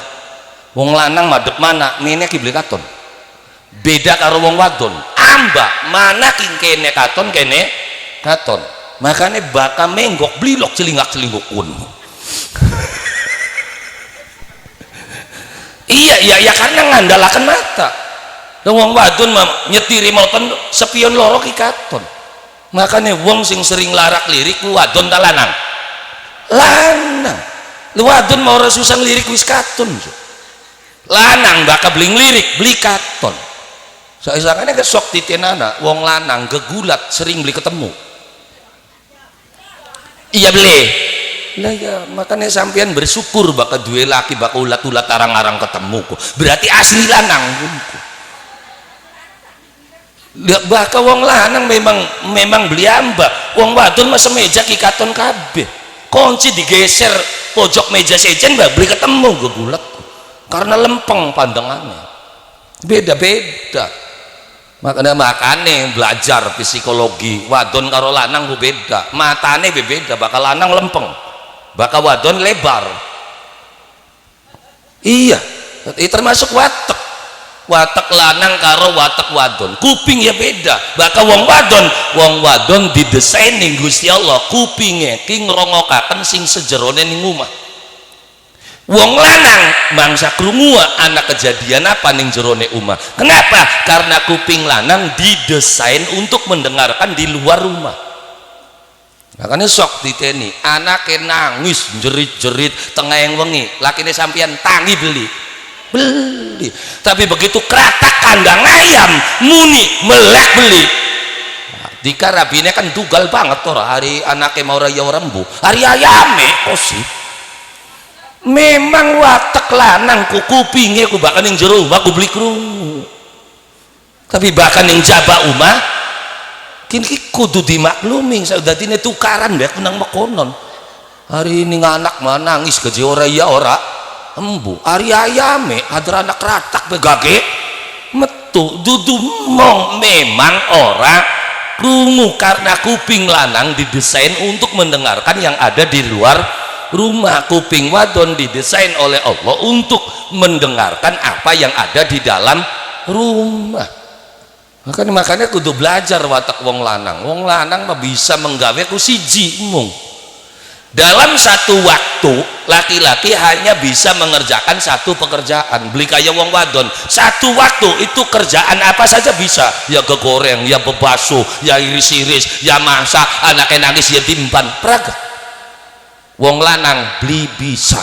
wong lanang madep mana nene ki beli katon beda karo wong wadon amba mana kene katon makanya bakal menggok blilok celingak-celinguk kun iya karena ngandalakan mata dan wong wadon nyetiri moten sepion loro ki katon makanya wong sing sering larak lirik wadon ta lanang wadon mau susah lirik wis katon lanang bakal beli lirik beli katon soalnya kesok titenana wong lanang gegulat sering beli ketemu iya beli lah ya makanya sampean bersyukur bakal duwe laki bakal ulat-ulat arang-arang ketemu kok berarti asli lanang bakal wong lanang memang beli amba wong wadon masa meja kikaton kabeh kunci digeser pojok meja sejen beli ketemu gegulat karena lempeng pandangannya beda-beda makanya belajar psikologi wadon karo lanang ku beda matane beda bakal lanang lempeng bakal wadon lebar iya termasuk watek lanang karo watek wadon kuping ya beda bakal wong wadon didesain ning Gusti Allah kupinge ki ngrungokaken sing sejerone ning omah wong lanang bangsa krungu anak kejadian apa ning jerone omah kenapa karena kuping lanang didesain untuk mendengarkan di luar rumah makanya sok diteni anaknya nangis jerit-jerit tengah yang wengi lakine sampean tangi beli tapi begitu keratak kandang ayam muni melek beli dika rabine kan dugal banget ora hari anaknya mau raya rembu hari ayame sih memang watek lanang ku kupinge ku bahkan yang jero omah ku beli krungu tapi bahkan yang jaba omah kini kudu dimaklumi saudatine tukaran deh kunang makonon hari ini anak nangis gaji ora ya ora embu hari ayame ada anak ratak begage metu dudu mong memang ora krungu karena kuping lanang didesain untuk mendengarkan yang ada di luar rumah, kuping wadon didesain oleh Allah untuk mendengarkan apa yang ada di dalam rumah. Makanya kudu belajar watak wong lanang mah bisa menggawe ku siji mung dalam satu waktu laki-laki hanya bisa mengerjakan satu pekerjaan. Beli kaya wong wadon satu waktu itu kerjaan apa saja bisa, ya gegoreng, ya bebasuh, ya iris-iris, ya masak, anaknya nangis ya timpan praga. Wong lanang beli bisa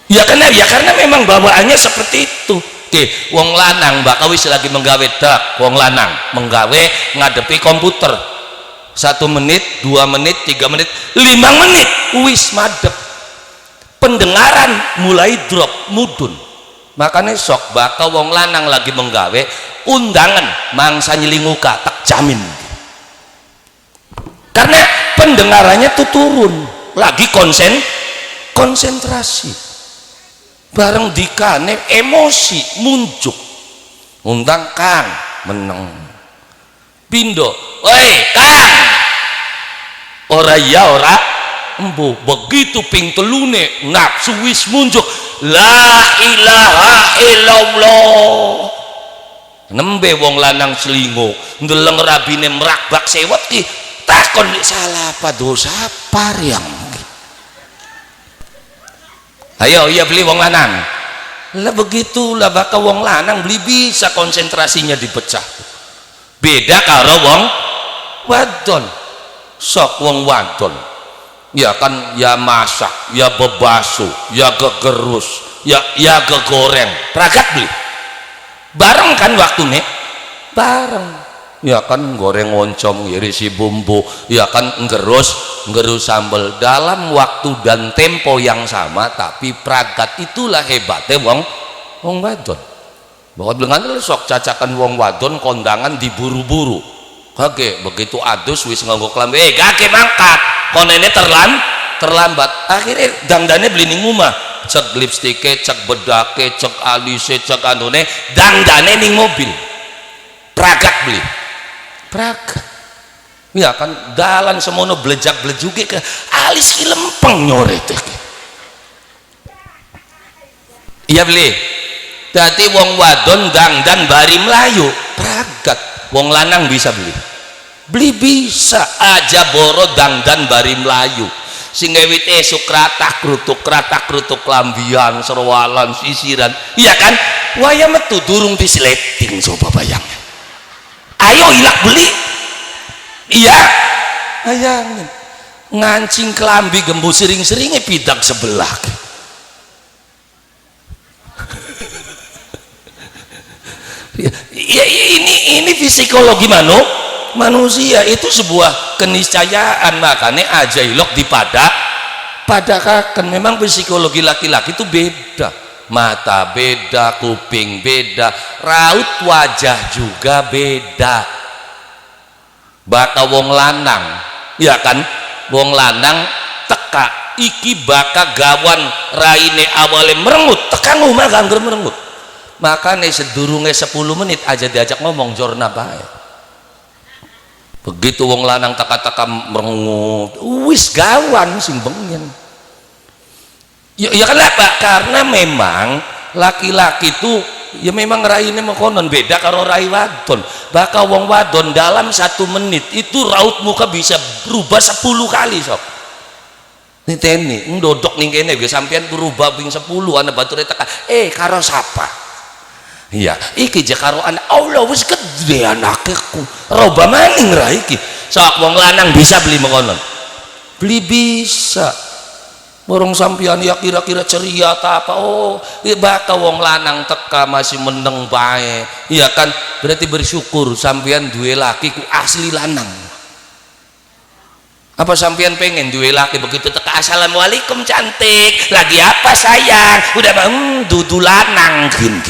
ya karena memang bawaannya seperti itu. Oke, wong lanang bakal wis lagi menggawe dak, wong lanang menggawe ngadepi komputer 1 menit, 2 menit, 3 menit, 5 menit wis madep, pendengaran mulai drop mudun. Makanya sok bakal wong lanang lagi menggawe undangan mangsa nyelinguka tak jamin karena pendengarannya tuh turun lagi konsentrasi bareng dikane emosi muncul undang Kang meneng pindo woi Kang ora ya ora embu begitu ping telune nafsu wis muncul la ilaha illallah nembe wong lanang selingkuh ndeleng rabine merak bak sewet ki takon salah apa dosa apa yang ayo iya beli wong lanang lah begitulah bakal wong lanang beli bisa konsentrasinya dipecah beda karo wong wadon sok wong wadon ya kan ya masak ya bebasuh ya gegerus ya gegoreng pragat beli bareng kan waktunya bareng ya kan goreng oncom irisi bumbu ya kan ngerus sambal dalam waktu dan tempo yang sama tapi pragat itulah hebatnya wong wadon bahwa dengan sok cacakan wong wadon kondangan diburu-buru kage begitu adus wis nganggo klambi kage mangkat konene terlambat akhirnya dangdane beli ning omah cek lipstike cek bedake cek alise cek anune dangdane ning mobil pragat beli pragat ya kan dalan semono blejak-blejuke ke alis ki lempeng nyoret iya beli dadi wong wadon dangdan bari melayu pragat wong lanang bisa beli bisa aja boro dangdan bari melayu sing ngewit esuk kratak krutuk lambian serwalan sisiran iya kan waya metu durung disleting coba bayangin ayo ilak beli iya ayang ngancing kelambi gembu sering-seringnya pidak sebelah ya, ini psikologi manusia itu sebuah keniscayaan makanya aja ilok padakakan memang psikologi laki-laki itu beda mata beda kuping beda raut wajah juga beda baka wong lanang ya kan wong lanang teka iki baka gawan raine awale merengut tekan omah gangger merengut makanya sedurunge 10 menit aja diajak ngomong jorna bae begitu wong lanang teka-teka merengut wis gawan sing bengen ya kenapa karena memang laki-laki itu ya memang raine mekonon beda karo rai wadon bakal wong wadon dalam 1 menit itu raut muka bisa berubah 10 kali sok niteni ndodok ning kene ge sampean berubah ping 10 ana bature teka karo sapa iya iki je karo anak Allah wis gede anakku roba maning ra iki sok wong lanang bisa beli mekonon beli bisa borong sampian ya kira-kira ceria tak apa bakal wong lanang teka masih meneng bae iya kan berarti bersyukur sampian duwe laki ku asli lanang apa sampian pengen duwe laki begitu teka assalamualaikum cantik lagi apa sayang udah dudu lanang gini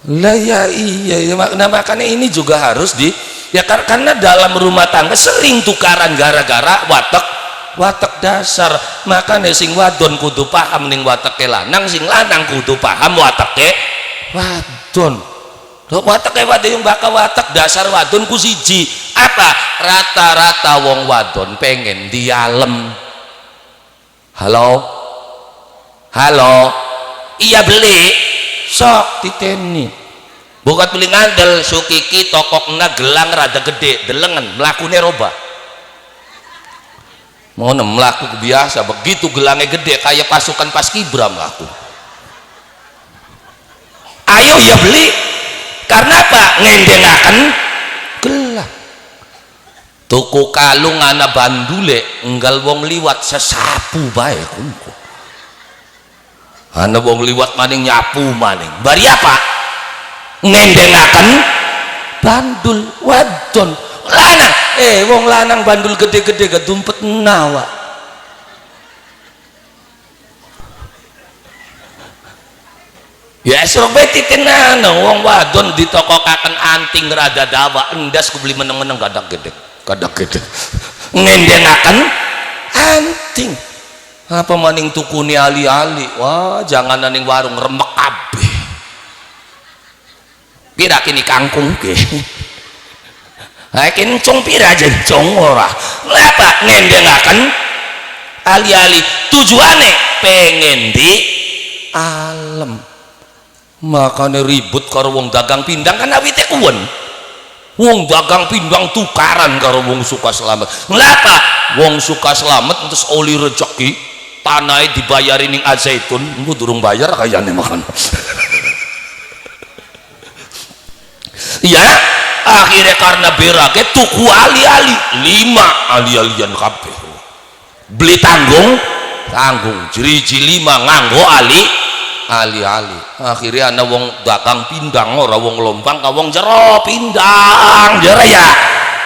Lah ya iya ya, makanya ini juga harus ya karena dalam rumah tangga sering tukaran gara-gara watek dasar. Makanya sing wadon kudu paham ning wateke lanang, sing lanang kudu paham wateke wadon. Wateke wadon yang bakal watek dasar wadon ku siji apa? Rata-rata wong wadon pengen dialem. Halo iya beli sok titeni bukan beli ngandel sukiki tokokna gelang rada gede delengen melakunya roba mau melaku biasa begitu gelangnya gede kayak pasukan paskibra melaku ayo ya beli karena apa ngendengaken gelang tuku kalung ana bandule enggal wong liwat sesapu bae kumpul ana wong liwat maning nyapu maning bari apa ngendengaken bandul wadon lanang wong lanang bandul gede-gede gedumpet nawa ya esok beti tenan wong wadon ditokokaken anting rada dawa endas ku beli meneng-meneng gadak gede ngendengaken anting apa maning tukuni ali-ali wah jangan ning warung remek kabeh pira kini kangkung ke kini cong pira aja cong ora apa ngendengaken ali-ali tujuane pengen di alam makanya ribut karo wong dagang pindang kan awite kuwen wong dagang pindang tukaran karo wong suka selamat ngapa wong suka selamat terus oli rezeki tanahnya dibayarin ning azaitun engko durung bayar kayane makan ya akhirnya karena berake tuku ali-ali 5 ali-alian kabeh beli tanggung jeriji 5 nganggo ali-ali akhirnya ana wong dagang pindang ora wong lompang ka wong jero pindang jero ya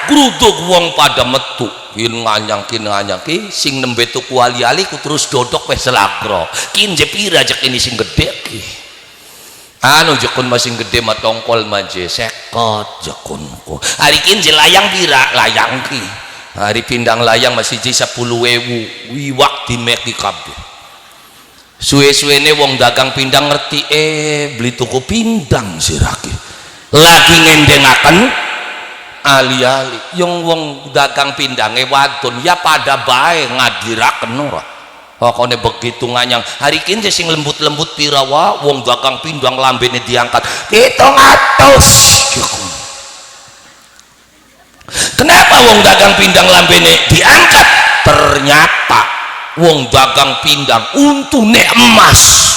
gruduk wong pada metu nganyang-ki sing nembe tuku ali-ali ku terus dodok wis selagro kin je pira jek ini sing gede ki anu jekun masing gede mah tongkol manje 50 jekun ku hari kin je layang pira layang ki hari pindang layang masih ji 10.000 wiwak dimeki kabeh suwe-suwene wong dagang pindang ngerti beli tuku pindang siraki lagi ngendengaken ali-ali yang wong dagang pindange wadon ya pada bae ngadiraken ora pokoknya begitu nganyang hari kini sing lembut-lembut pirawa wong dagang pindang lambene diangkat 700 kenapa wong dagang pindang lambene diangkat ternyata wong dagang pindang untune emas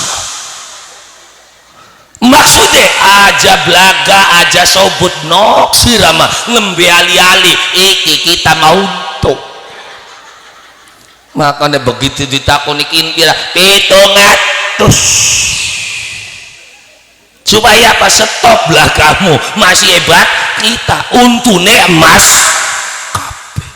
maksudnya aja belaga aja sobut nok sirama ngembe ali-ali iki kita mau tuh makanya begitu ditakonikin pira 700 supaya apa stop belagamu masih hebat kita untune emas kabeh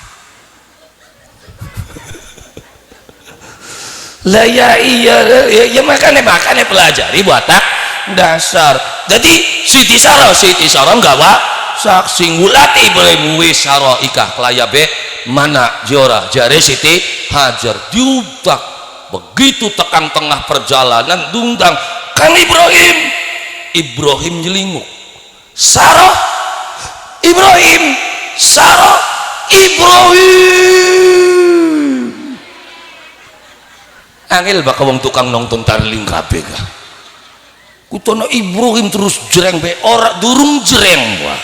lah ya iya ya makanya pelajari buatan dasar jadi Siti Sarah enggak wa saksi ngulati Ibrahim wis Sarah ikah kelayabe mana jora jare Siti Hajar diutak begitu tekan tengah perjalanan dundang Kang Ibrahim nyelinguk Sarah Ibrahim angel bakal wong tukang nonton tarling kabeh ka kutono Ibrahim terus jereng be ora durung jereng wah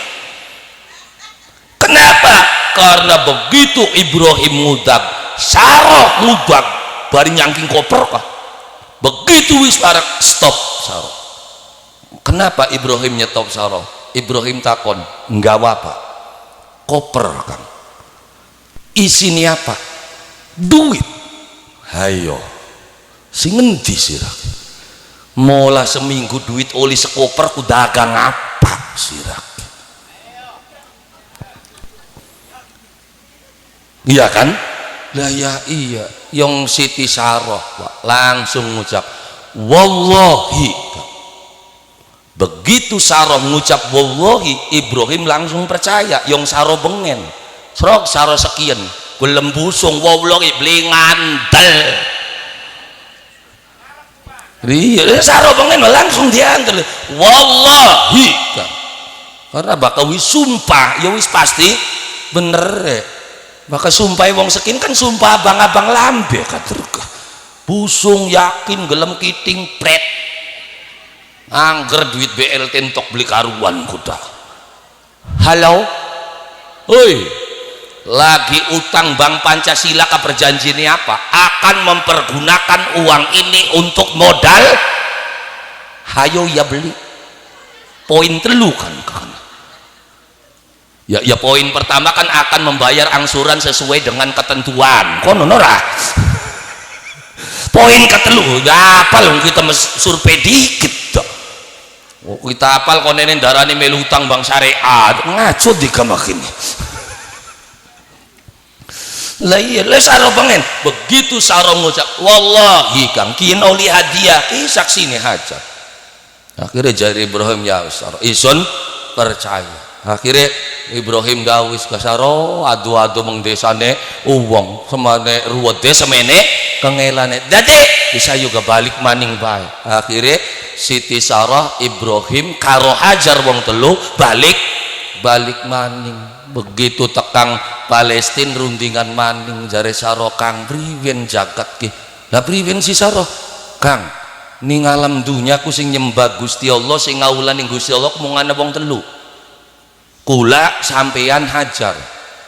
kenapa karena begitu Ibrahim mudak Sarah mudak bari nyangking koper kah begitu wis parek stop Sarah kenapa Ibrahim nyetop Sarah Ibrahim takon nggawa apa koper Kang isini apa duit hayo sing ngendi sirah mola seminggu duit oli sekoper ku dagang apa sirak iya kan lah ya iya yang Siti Sarah langsung ngucap wallahi Begitu Sarah ngucap wallahi, Ibrahim langsung percaya. Yang Sarah bengen serok Sarah sekian gelem busung wallahi beli ngandel. Iya, Sarah bengen langsung diantel wallahi kan. Karena bakal wis sumpah ya wis pasti bener ya. Bakal sumpah wong sekin kan sumpah abang-abang lambe katerga busung yakin gelem kiting pret angger duit BLT entok beli karuan kuda. Halo oi lagi utang Bank Pancasila ke perjanjiannya apa? Akan mempergunakan uang ini untuk modal. Hayo ya beli poin telu kan ya poin pertama kan akan membayar angsuran sesuai dengan ketentuan kono ora. Poin ketelu ya apal kita survei dikit dok. Kita apal konene darani melu utang bank syariat ngaco dikamakin. Lah iya lah Sarah pengen begitu Sarah ngucap wallahi kang kian oli hadiah saksi ini hajat. Akhirnya jari Ibrahim ya Sarah isun percaya. Akhirnya Ibrahim gawis ke Sarah adu-adu meng desane uwong semane ruwet desa mene kengelane dade bisa juga balik maning bae. Akhirnya Siti Sarah Ibrahim karo Hajar wong telu balik maning. Begitu tekang Palestina rundingan maning jare Sarah kang priwen jagat ki. Lah priwen si Sarah kang ning alam dunya ku sing nyembah Gusti Allah sing ngawulani Gusti Allah mung ana wong telu. Kula sampeyan Hajar.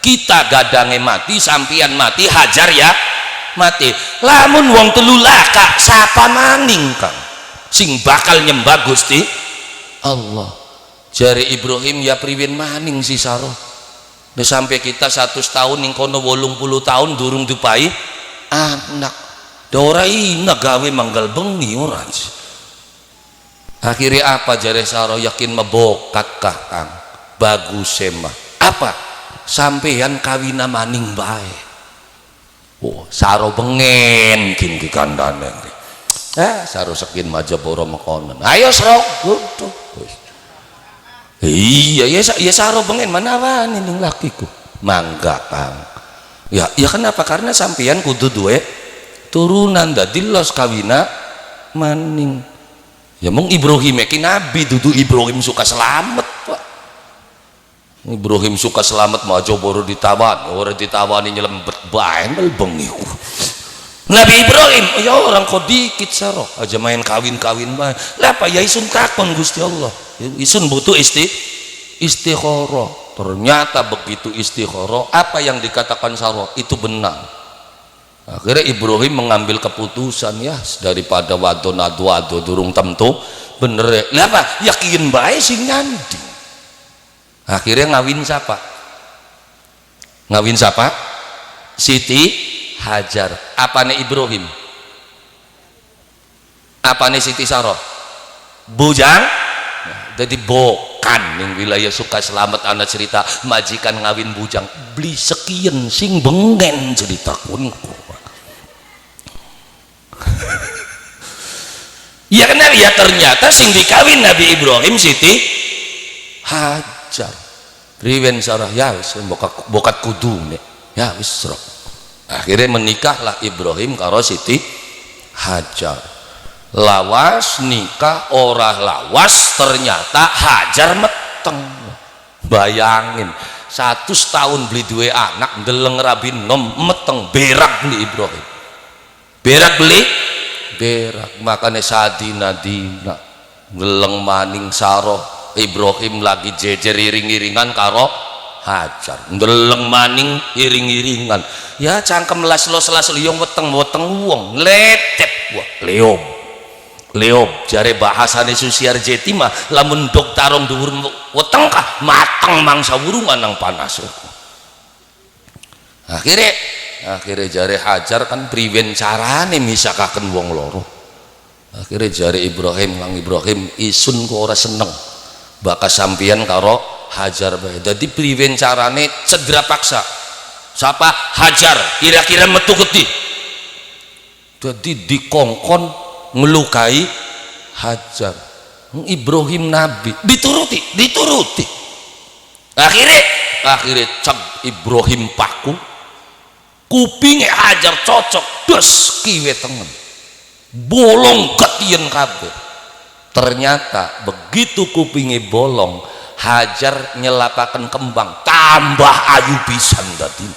Kita gadange mati sampeyan mati Hajar ya mati. Lamun wong telu laka sapa maning kang sing bakal nyembah Gusti Allah. Jare Ibrahim ya priwen maning si Sarah. Udah sampai kita 100 tahun ning kono 80 tahun durung dupai anak. Dora ina gawe manggal bengi ora. Akhirnya apa jare Sarah yakin mebokat kah kang? Bagus emah. Apa? Sampeyan kawina maning bae. Oh, Sarah bengen kin ki kandane. Sarah sekin majaboro mekonon. Ayo serok gitu. Iya ya Sarah bengen mana wani ning lakiku mangga kang ya kenapa karena sampeyan kudu duwe turunan dadi los kawina maning ya mung Ibrahim ki nabi dudu Ibrahim suka selamat pak. Ibrahim suka selamat mau coba ora ditawani nyelembet bae bengi Nabi Ibrahim ya orang kok dikit Sarah aja main kawin-kawin bae lah apa ya isun takon Gusti Allah isun butuh istikharah. Ternyata begitu istikharah apa yang dikatakan Sarah itu benar. Akhirnya Ibrahim mengambil keputusan ya daripada wado durung tentu bener lah apa yakin bae sing nyandi. Akhirnya ngawin siapa Siti Hajar. Apane Ibrahim apane Siti Sarah bujang. Jadi bokan ning wilayah suka selamat anak cerita majikan ngawin bujang beli sekian sing bengen cerita kunku. Ya kenapa ya ternyata sing dikawin Nabi Ibrahim Siti Hajar. Riwen Sarah ya wis bokat kudu nek ya wis serok. Akhirnya menikahlah Ibrahim karo Siti Hajar. Lawas nikah ora lawas ternyata Hajar meteng. Bayangin 100 tahun beli dua anak ndeleng rabi nom meteng berak beli Ibrahim berak makanya Sadina Dina ngeleng maning Sarah Ibrahim lagi jejer iring-iringan karo Hajar ndeleng maning iring-iringan ya cangkem las-los yang weteng wong letep wah leob jare bahasane Susiar Jeti mah lamun dok tarong dhuwur weteng kah mateng mangsa wurungan nang panas. Akhirnya jare Hajar kan priwen carane misakaken wong loro. Akhirnya jare Ibrahim isun kok ora seneng bakal sampeyan karo Hajar bae. Dadi priwen carane cedera paksa. Siapa Hajar kira-kira metu gede. Dadi dikongkon ngelukai Hajar Ibrahim nabi dituruti akhirnya cek Ibrahim paku kupingnya Hajar cocok des kiwe tengen bolong ketien kabeh. Ternyata begitu kupingnya bolong Hajar nyelapakan kembang tambah ayu pisan dadi.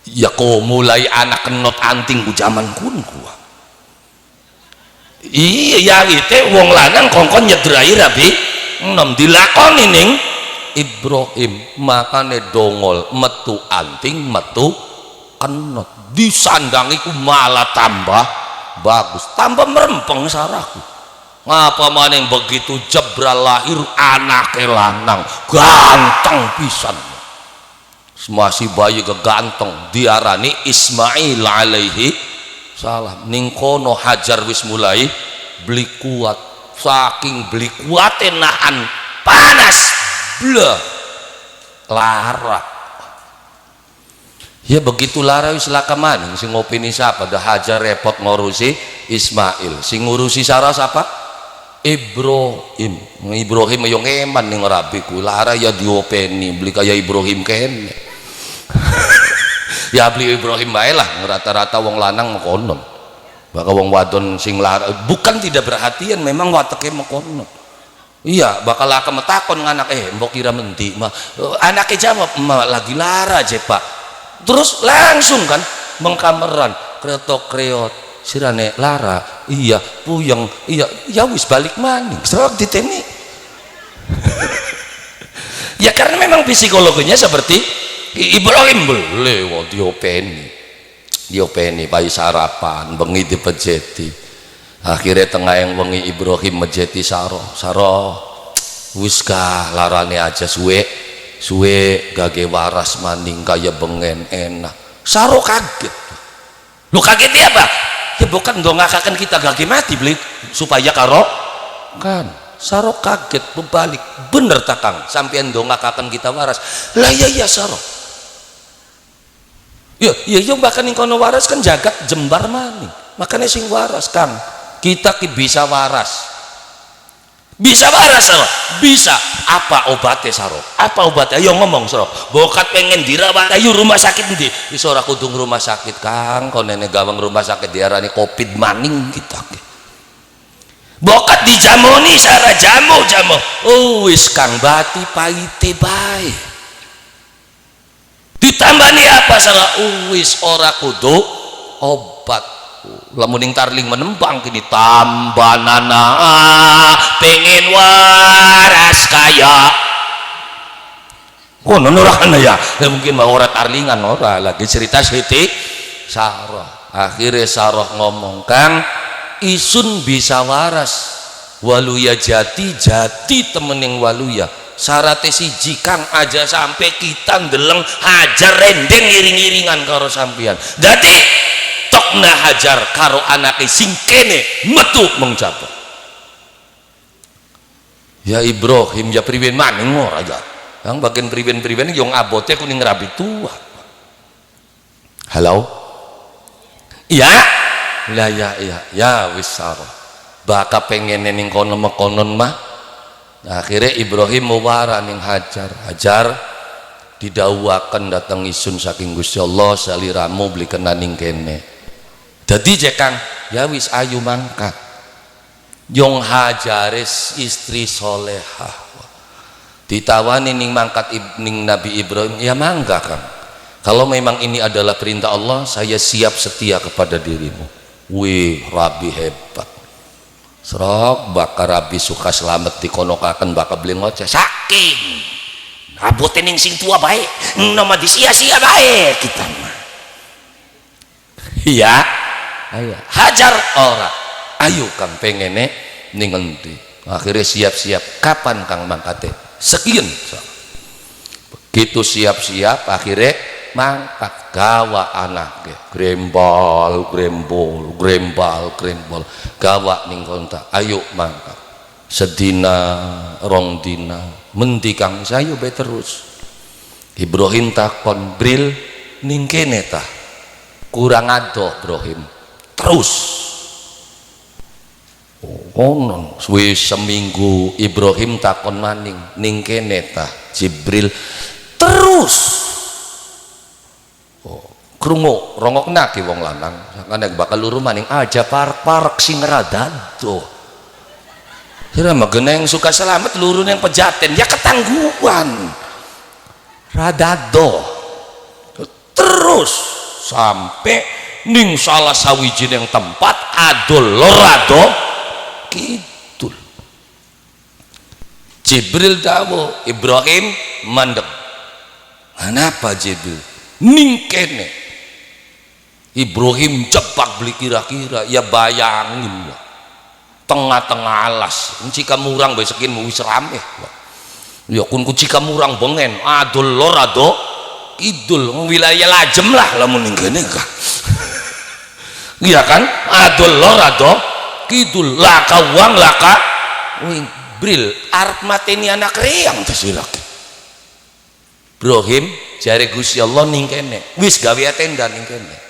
Ya kok mulai anak kenot anting ku zaman kun gua. Iya itu wong lanang kongkon nyedrai rabi nom dilakoni ning Ibrahim makane dongol metu anting metu kenot disandangi ku malah tambah bagus tambah merempeng sarahku. Ngapa maning begitu jebral lahir anake lanang ganteng pisan masih bayi geganteng diarani Ismail alaihi salam. Ning kono Hajar wis mulai beli kuat saking beli kuate nahan panas blah lara ya begitu lara wis laka maning sing ngopeni siapa dah Hajar repot ngurusi Ismail sing ngurusi Sarah siapa Ibrahim yo ngeman ning rabiku lara ya diopeni beli kaya Ibrahim kene ya beli Ibrahim bae lah rata-rata wong lanang mekonon bakal wong wadon sing lara bukan tidak perhatian memang wateke mekonon iya bakal akan metakon anak mbok kira menti mah anaknya jawab mah lagi lara aja pak terus langsung kan mengkameran kretok kreot sirane lara iya puyeng iya ya wis balik maning sok diteni ya karena memang psikologinya seperti Ibrahim boleh wah diopeni bayi sarapan bengi dipejeti akhirnya tengah yang wengi Ibrahim mejeti Saroh wis kah larane aja suwe gage waras maning kaya bengen enak Saroh kaget lu kaget apa ya bukan dongakakan kita gage mati beli supaya karo kan Saroh kaget berbalik bener takang sampean dongakakan kita waras lah ya Saroh ya bahkan yang kono waras kan jagat jembar maning makanya sing waras Kang kita bisa waras Saroh bisa apa obatnya Saroh apa obatnya ayo ngomong Saroh bokat pengen dirawat ayo rumah sakit nanti bisa ora kudung rumah sakit Kang kalau nenek gawang rumah sakit diarani covid maning kita bokat dijamoni Sarah jamu wis Kang bati paite bae ditambani apa Sarah wis ora kudu obat lamuning tarling menempang kini tambanana pengen waras kaya kono nurana ya mungkin mau ora tarlingan ora lagi cerita Siti Sarah akhirnya Sarah ngomong Kang isun bisa waras waluya jati temening waluya syaratnya siji Kang aja sampai kita ndeleng Hajar rendeng iring-iringan karo sampean dadi tokna Hajar karo anake sing kene metu mengjabah ya Ibrahim ya priwen maning ora ya yang bagian priwen yang abote kuning rabi tua halo iya lah ya wis Sarah baka pengen ning kono mekonon mah akhirnya Ibrahim muwara ning Hajar didawuaken datang isun saking Gusti Allah saliramu beli kena ning kene jadi jekang ya wis ayu mangkat Yong Hajaris istri solehah ditawani ning mangkat ning Nabi Ibrahim ya mangga Kang kalau memang ini adalah perintah Allah saya siap setia kepada dirimu wih Rabi hebat serok bakar Rabi suka selamat dikonokaken bakal beli ngoceh saking abote ning sing tua baik nama disia-sia baik kita mah iya ayo Hajar ora ayo Kang pengene ning endi akhirnya siap-siap kapan Kang mangkate sekian begitu siap-siap akhirnya mangkat gawa anake grembal gawa ning kontak ayo mangkat sedina rong dina mendi Kang sayo be terus Ibrahim takon bril ning kene tah kurang adoh Ibrahim terus konon wis seminggu Ibrahim takon maning ning kene ta Jibril terus krungu rongokna ki wong lanang sakane bakal luru maning aja parek sing radado kira mageneng suka selamat luru yang pejaten ya ketangguhan radado terus sampai ning salah sawijin yang tempat adol lorado kidul Jibril dawuh Ibrahim mandek kenapa Jibril ning kene Ibrahim cepak beli kira-kira ya bayangin lah tengah-tengah alas jika murang besekin wis rame ya kun jika murang bengen adol lorado kidul wilayah lajem lah lamun ning kene kah iya kan adol lorado kidul laka wang laka wing bril arep mateni anak reyang tersilak Ibrahim jare Gusti Allah ning kene wis gawe tenda ning kene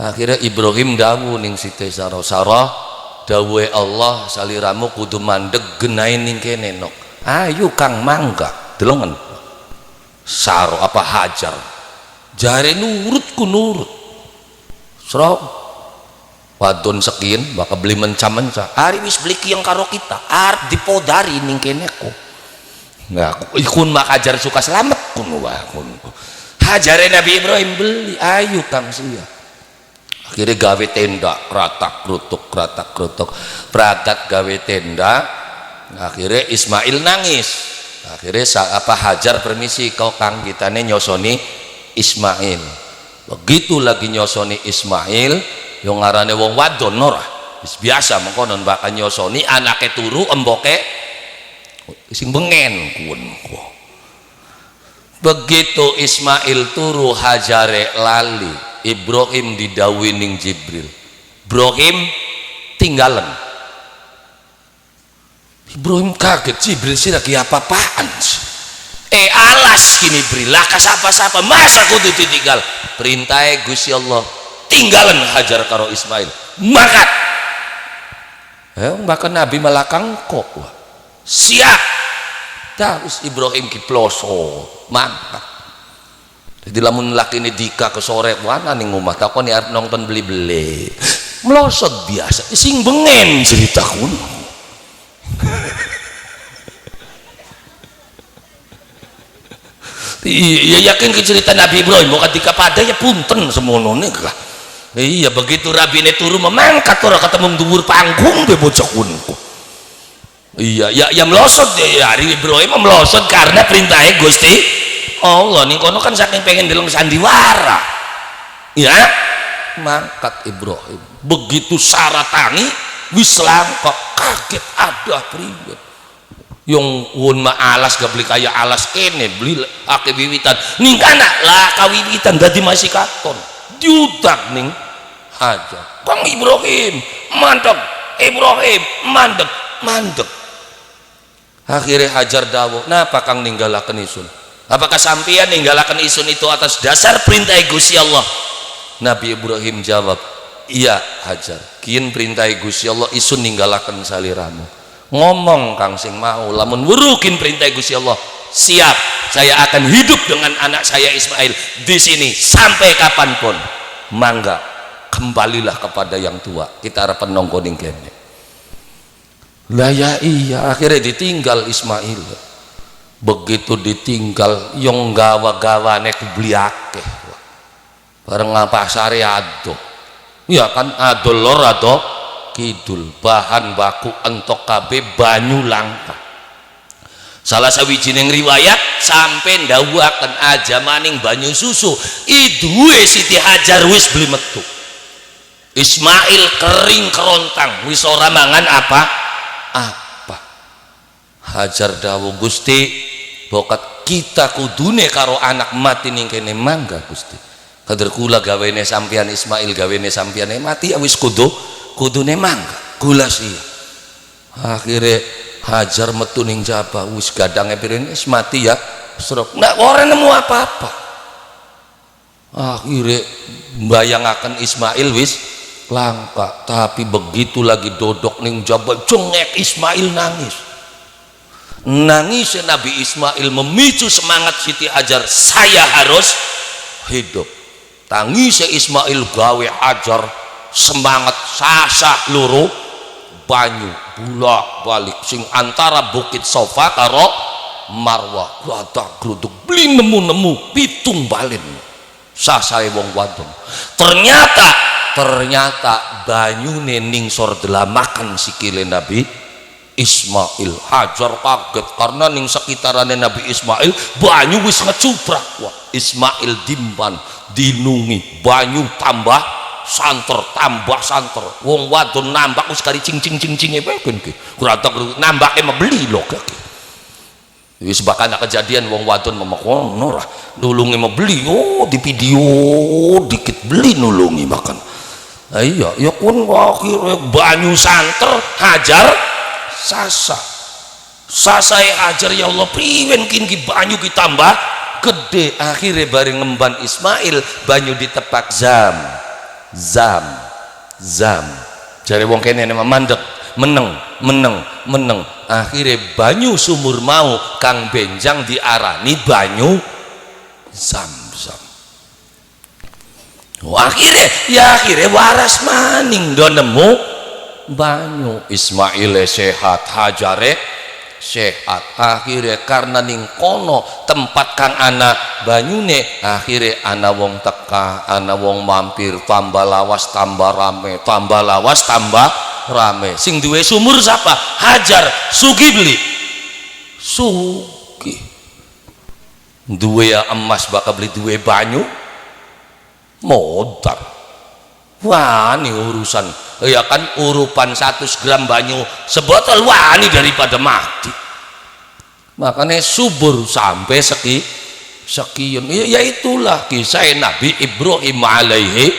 akhirnya Ibrahim dawuh ning Siti Sarah dawuhe Allah saliramu kudu mandeg genain ning kene nok ayo Kang mangga delongen Saro apa Hajar jare nurutku nurut sro wadon sekian bakal beli menca-menca ari wis beli yang karo kita arep dipodari ning kene ku nggak ikun mak Hajar suka selamat kun kun Hajare Nabi Ibrahim beli ayo Kang sia akhirnya gawe tenda kratak krutuk pragat gawe tenda akhirnya Ismail nangis akhirnya apa Hajar permisi kau Kang kita nih nyosoni Ismail begitu lagi nyosoni Ismail yang ngarane wong wadon norah biasa mengkonon bakal nyosoni anaknya turu emboke sing bengen kun begitu Ismail turu Hajare lali Ibrahim didawuhi ning Jibril Ibrahim tinggalan Ibrahim kaget Jibril sih lagi apa-apaan alas kini Jibril lah kasapa-sapa masa kudu ditinggal perintahnya Gusti Allah tinggalan Hajar karo Ismail makan bahkan Nabi malakang kok siap terus Ibrahim kiploso mantap jadi lamun laki ini dika ke sore wana ning omah takon ni arep nonton beli-beli melosot biasa sing bengen cerita kuno iya yakin ke cerita Nabi Ibrahim mau ketika pada ya punten semono nih lah iya begitu rabine turu memangkat ora ketemu dhuwur panggung be bocah kunku iya ya melosot ya hari Ibrahim melosot karena perintahnya Gusti Allah nih kono kan saking pengen deleng sandiwara ya mangkat Ibrahim begitu saratangi wis langkok kaget ada priye yang wun ma alas gak beli kaya alas kene beli ake wiwitan ning kana lah kawiwitan dadi masih katon diutak ning aja Kang Ibrahim mandek mandek akhirnya Hajar dawuh napa Kang ninggalaken isun apakah sampeyan ninggalaken isun itu atas dasar perintah Gusti Allah Nabi Ibrahim jawab iya Hajar kian perintah Gusti Allah isun ninggalaken saliramu ngomong Kang sing mau lamun wurukin perintah Gusti Allah siap saya akan hidup dengan anak saya Ismail di sini sampai kapanpun mangga kembalilah kepada yang tua kita harapan nongkoning kene lah ya iya akhirnya ditinggal Ismail begitu ditinggal yang gawa-gawane kubeli akeh bareng pasare ado ya kan adol lor ado kidul bahan baku entok kabeh banyu langka salah sawijining riwayat sampai ndawuhaken aja maning banyu susu iduwe Siti Hajar wis beli metu Ismail kering kerontang wis ora mangan apa Hajar dawuh Gusti bokat kita kudune karo anak mati ning kene mangga Gusti kader kula gawene sampean Ismail gawene sampean mati wis kudune mangga kula sih akhirnya Hajar metu ning jaba wis gadange pirene wis mati ya serok ndak ora nemu apa-apa akhirnya mbayangaken Ismail wis langka. Tapi begitu lagi dodok ning jabal jengek Ismail nangis Nabi Ismail memicu semangat Siti Hajar, saya harus hidup. Tangis Ismail gawe Hajar semangat sasah loro banyu bolak balik sing antara Bukit Sofa karo Marwah gladak gluduk beli nemu pitung balen sasae wong wadon. Ternyata banyune ningsor delamaken sikile Nabi Ismail. Hajar kaget karena ning sekitarane Nabi Ismail banyu wis ngecubrak. Wah, Ismail dimban dinungi banyu tambah santer wong wadon nambak wis kari cing-cinge peken ki gratak nambake mebeli lho kaki wis bakal kejadian wong wadon memekono ora nulungi mebeli di video dikit beli nulungi makan iya ya kun akhirnya banyu santer Hajar sasae Hajar ya Allah priwen ki banyu ki tambah gede. Akhirnya bareng ngemban Ismail banyu ditepak zam jare wong kene mandek meneng akhirnya banyu sumur mau kang benjang diarani banyu zam. Akhirnya waras maning do nemu banyu. Ismail sehat Hajare sehat. Akhirnya karena ning kono tempat kang ana banyune akhirnya ana wong teka ana wong mampir tambah lawas tambah rame sing duwe sumur siapa? Hajar Sugibli sugih duwe emas bakal beli duwe banyu modal. Wah ini urusan ya kan urupan 100 gram banyu sebotol wani daripada mati. Makanya subur sampai sekian ya itulah kisah Nabi Ibrahim alaihi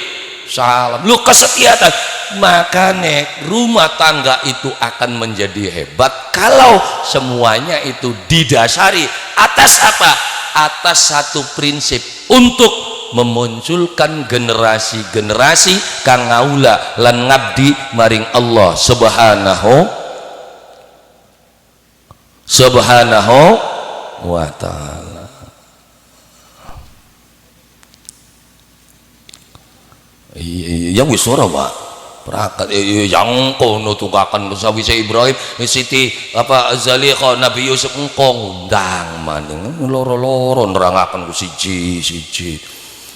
salam. Lu kesetiaan. Makanya rumah tangga itu akan menjadi hebat kalau semuanya itu didasari atas apa? Atas satu prinsip untuk memunculkan generasi-generasi kang ngaula lan ngabdi maring Allah subhanahu wa ta'ala. Yang wis ora Pak prakat yang kono tukakan sawise Ibrahim Siti apa Zalikha Nabi Yusuf engko ngundang maning loro-loro nerangaken ku siji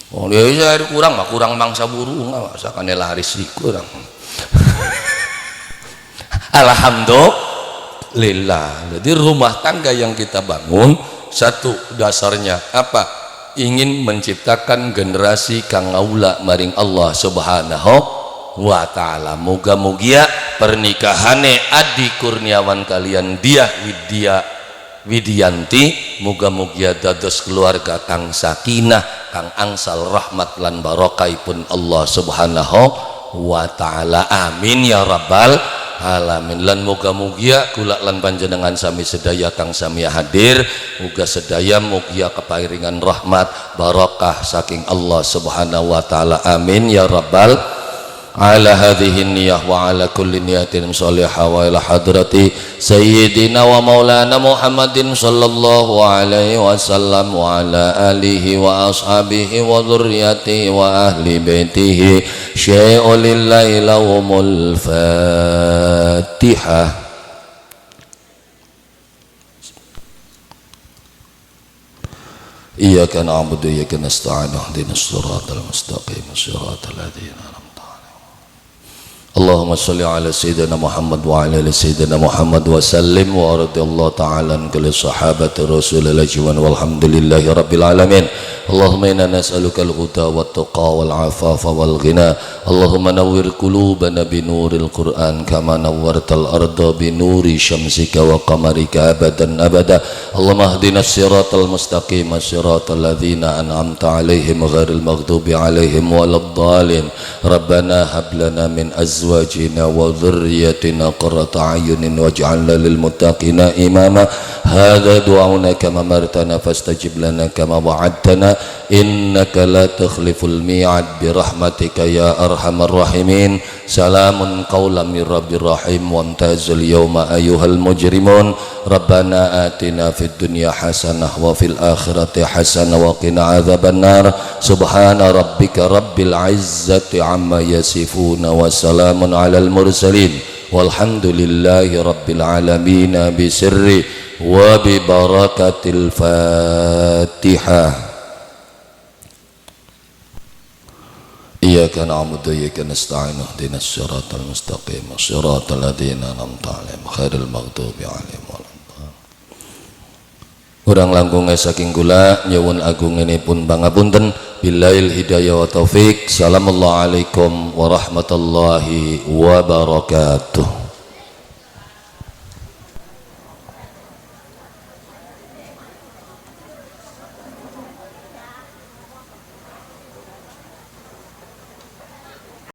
oh ya kurang mangsa burung sakane laris kurang. Alhamdulillah. Jadi rumah tangga yang kita bangun satu dasarnya apa? Ingin menciptakan generasi kang ngaula maring Allah subhanahu wa ta'ala. Muga-mugia pernikahane Adi Kurniawan kalian dia Widianti muga-mugia dados keluarga kang sakinah kang angsal rahmat lan barakaipun Allah subhanahu wa ta'ala. Amin ya rabbal alamin. Lan muga-mugia kula lan panjenengan sami sedaya kang sami hadir muga sedaya mugia kepairingan rahmat barakah saking Allah subhanahu wa ta'ala. Amin ya rabbal ala hadhihi niyah wa ala kulli niyatin salihah wa ila hadrati sayyidina wa maulana Muhammadin sallallahu alaihi wasallam wa ala alihi wa ashabihi wa dhurriyyatihi wa ahli baitihi syai'u lillahi lahumul fatihah. Iyyaka na'budu wa iyyaka nasta'in ihdinas siratal mustaqim siratal ladzina Allahumma salli ala sayyidina Muhammad wa ala ali sayyidina Muhammad wa sallim wa radiyallahu ta'ala an kulli sahabati rasulillah walhamdulillahi rabbil alamin. Allahumma inna nas'aluka al-huda wa tuqa wal afafa wal ghina. Allahumma nawwir qulubana bi nuril Qur'an kama nawwartal arda bi nuri syamsika wa qamarika abadan abada. Allahumma hdina siratal mustaqim siratal ladzina an'amta alaihim ghairil maghdubi alaihim waladdallin. Rabbana hab lana min azwajina wa dhurriyyatina qurrata a'yunin waj'alna lil muttaqina imama. Hadza du'auna kama martana fastajib lana kama wa'adtana innaka la tukhliful mi'ad bi rahmatika ya arhamar rahimin. Salamun qawlan min rabbir rahim wa amtazul yawma ayyuhal mujrimun. Rabbana atina fid dunya hasanah wa fil akhirati hasanah wa qina adzabannar. Subhana rabbika rabbil izzati amma yasifuna wa salamun alal mursalin walhamdulillahi rabbil alamin bisirri wa bi barakatil Fatihah. Iyyaka na'budu wa iyyaka nasta'in ihdinas siratal mustaqim siratal ladzina an'amta 'alaihim ghairil maghdubi 'alaihim waladdallin. Urang langkung saking kula nyuwun agungenipun pangapunten. Billail hidayah wa taufik. Assalamualaikum warahmatullahi wabarakatuh.